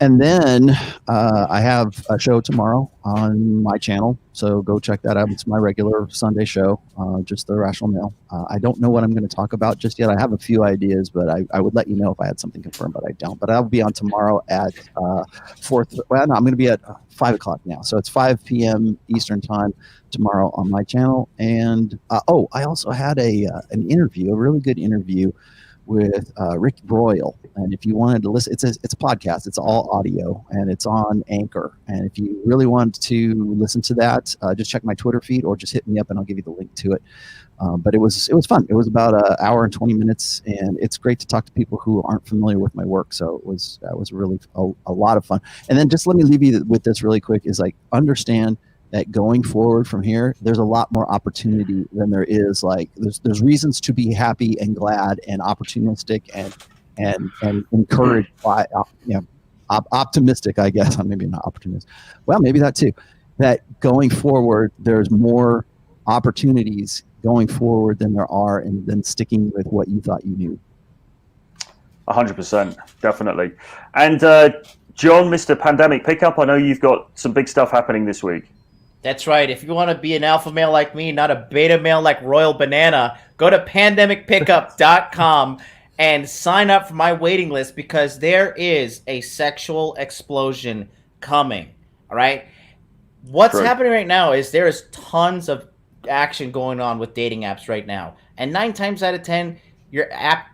S2: And then I have a show tomorrow on my channel. So go check that out. It's my regular Sunday show, just the Rational Male. I don't know what I'm going to talk about just yet. I have a few ideas, but I would let you know if I had something confirmed, but I don't. But I'll be on tomorrow at 4. Well, no, I'm going to be at 5 o'clock now. So it's 5 p.m. Eastern time tomorrow on my channel. And I also had an interview, a really good interview with Rick Broyle. And if you wanted to listen, it's a podcast. It's all audio, and it's on Anchor. And if you really want to listen to that, just check my Twitter feed or just hit me up and I'll give you the link to it. But it was fun. It was about an hour and 20 minutes, and it's great to talk to people who aren't familiar with my work. So that was really a lot of fun. And then just let me leave you with this really quick is understand that going forward from here, there's a lot more opportunity than there is. There's reasons to be happy and glad and opportunistic and encouraged by optimistic, I guess. Maybe not optimistic. Well, maybe that too. That going forward, there's more opportunities going forward than there are, and than sticking with what you thought you knew.
S1: 100%, definitely. And John, Mr. Pandemic Pickup, I know you've got some big stuff happening this week.
S4: That's right. If you want to be an alpha male like me, not a beta male like Royal Banana, go to pandemicpickup.com and sign up for my waiting list, because there is a sexual explosion coming. All right. What's happening right now is there is tons of action going on with dating apps right now. And 9 times out of 10, your app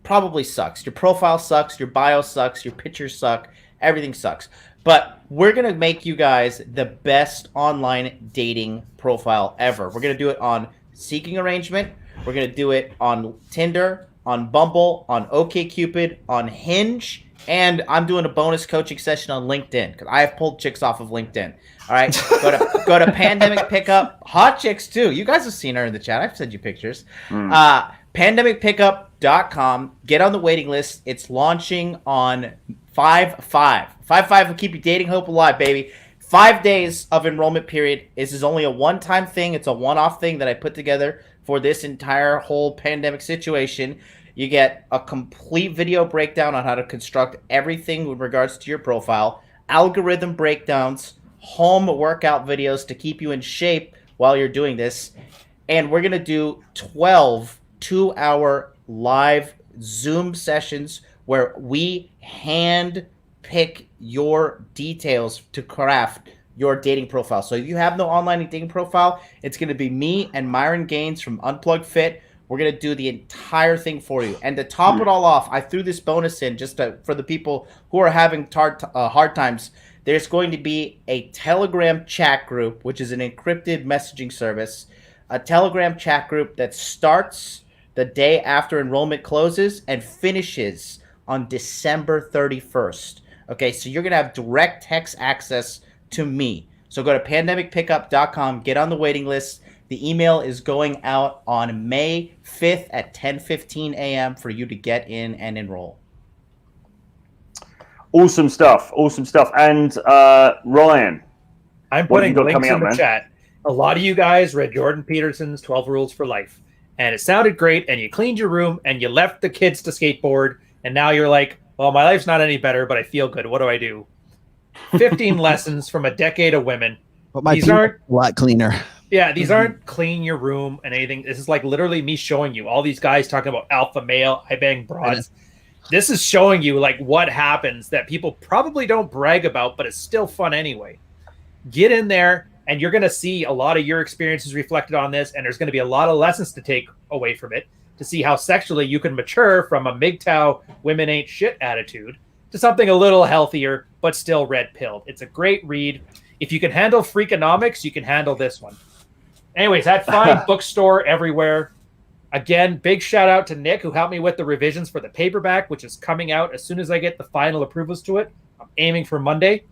S4: probably sucks. Your profile sucks. Your bio sucks. Your pictures suck. Everything sucks. But we're going to make you guys the best online dating profile ever. We're going to do it on Seeking Arrangement. We're going to do it on Tinder, on Bumble, on OkCupid, on Hinge, and I'm doing a bonus coaching session on LinkedIn, because I have pulled chicks off of LinkedIn. All right, go to Pandemic Pickup. Hot chicks too. You guys have seen her in the chat. I've sent you pictures. Pandemicpickup.com. Get on the waiting list. It's launching on 5/5. 5/5 will keep your dating hope alive, baby. 5 days of enrollment period. This is only a one-time thing. It's a one-off thing that I put together for this entire whole pandemic situation. You get a complete video breakdown on how to construct everything with regards to your profile, algorithm breakdowns, home workout videos to keep you in shape while you're doing this. And we're going to do 12 2-hour live Zoom sessions where we hand pick your details to craft your dating profile. So if you have no online dating profile, it's going to be me and Myron Gaines from Unplugged Fit. We're going to do the entire thing for you. And to top it all off, I threw this bonus in just for the people who are having hard times. There's going to be a Telegram chat group, which is an encrypted messaging service, a Telegram chat group that starts the day after enrollment closes and finishes on December 31st. Okay, so you're going to have direct text access to me. So go to pandemicpickup.com, get on the waiting list. The email is going out on May 5th at 10:15 a.m. for you to get in and enroll.
S1: Awesome stuff. And Ryan,
S3: I'm putting links in the chat. A lot of you guys read Jordan Peterson's 12 Rules for Life, and it sounded great, and you cleaned your room, and you left the kids to skateboard, and now you're like, well, my life's not any better, but I feel good. What do I do? 15 lessons from a decade of women.
S2: But these aren't a lot cleaner.
S3: Yeah, these aren't clean your room and anything. This is like literally me showing you all these guys talking about alpha male, I bang broads. This is showing you like what happens that people probably don't brag about, but it's still fun anyway. Get in there and you're going to see a lot of your experiences reflected on this. And there's going to be a lot of lessons to take away from it to see how sexually you can mature from a MGTOW women ain't shit attitude to something a little healthier, but still red pilled. It's a great read. If you can handle Freakonomics, you can handle this one. Anyways, at fine bookstore everywhere. Again, big shout out to Nick, who helped me with the revisions for the paperback, which is coming out as soon as I get the final approvals to it. I'm aiming for Monday.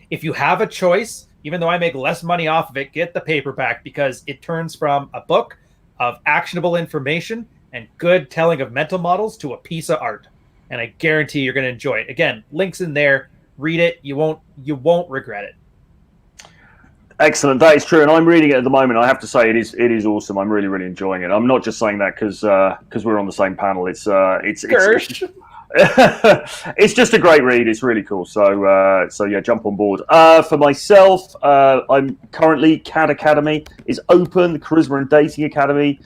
S3: If you have a choice, even though I make less money off of it, get the paperback because it turns from a book of actionable information and good telling of mental models to a piece of art. And I guarantee you're going to enjoy it. Again, links in there. Read it. You won't regret it.
S1: Excellent. That is true, and I'm reading it at the moment. I have to say, it is awesome. I'm really enjoying it. I'm not just saying that because we're on the same panel. It's just a great read. It's really cool. So yeah, jump on board. For myself, I'm currently CAD Academy is open. The Charisma and Dating Academy.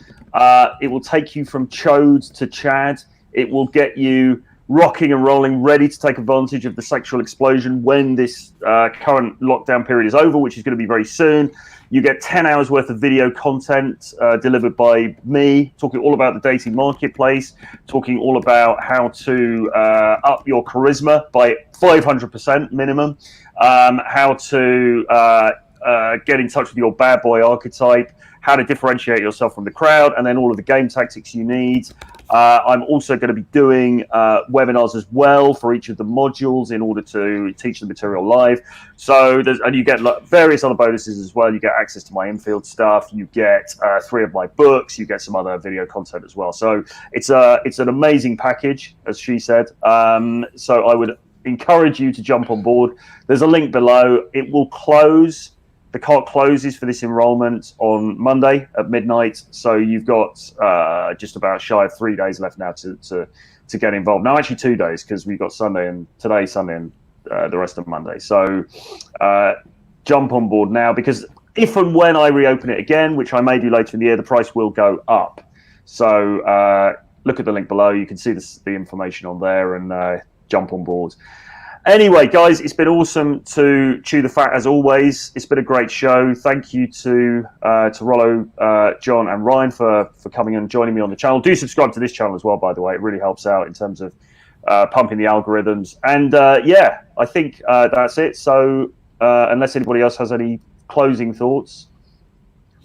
S1: It will take you from chode to Chad. It will get you rocking and rolling, ready to take advantage of the sexual explosion when this current lockdown period is over, which is going to be very soon. You get 10 hours worth of video content delivered by me, talking all about the dating marketplace, talking all about how to up your charisma by 500% minimum, how to get in touch with your bad boy archetype, how to differentiate yourself from the crowd, and then all of the game tactics you need. I'm also going to be doing webinars as well for each of the modules in order to teach the material live. So and you get various other bonuses as well. You get access to my infield stuff. You get 3 of my books. You get some other video content as well. So it's an amazing package, as she said. So I would encourage you to jump on board. There's a link below. It will close. The cart closes for this enrollment on Monday at midnight, so you've got just about shy of 3 days left now to get involved. Now, actually 2 days because we've got Sunday and the rest of Monday. So jump on board now because if and when I reopen it again, which I may do later in the year, the price will go up. So look at the link below. You can see the information on there and jump on board. Anyway, guys, it's been awesome to chew the fat as always. It's been a great show. Thank you to Rollo, John, and Ryan for coming and joining me on the channel. Do subscribe to this channel as well, by the way. It really helps out in terms of pumping the algorithms. And yeah, I think that's it. So unless anybody else has any closing thoughts,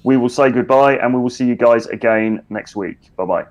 S1: we will say goodbye, and we will see you guys again next week. Bye-bye.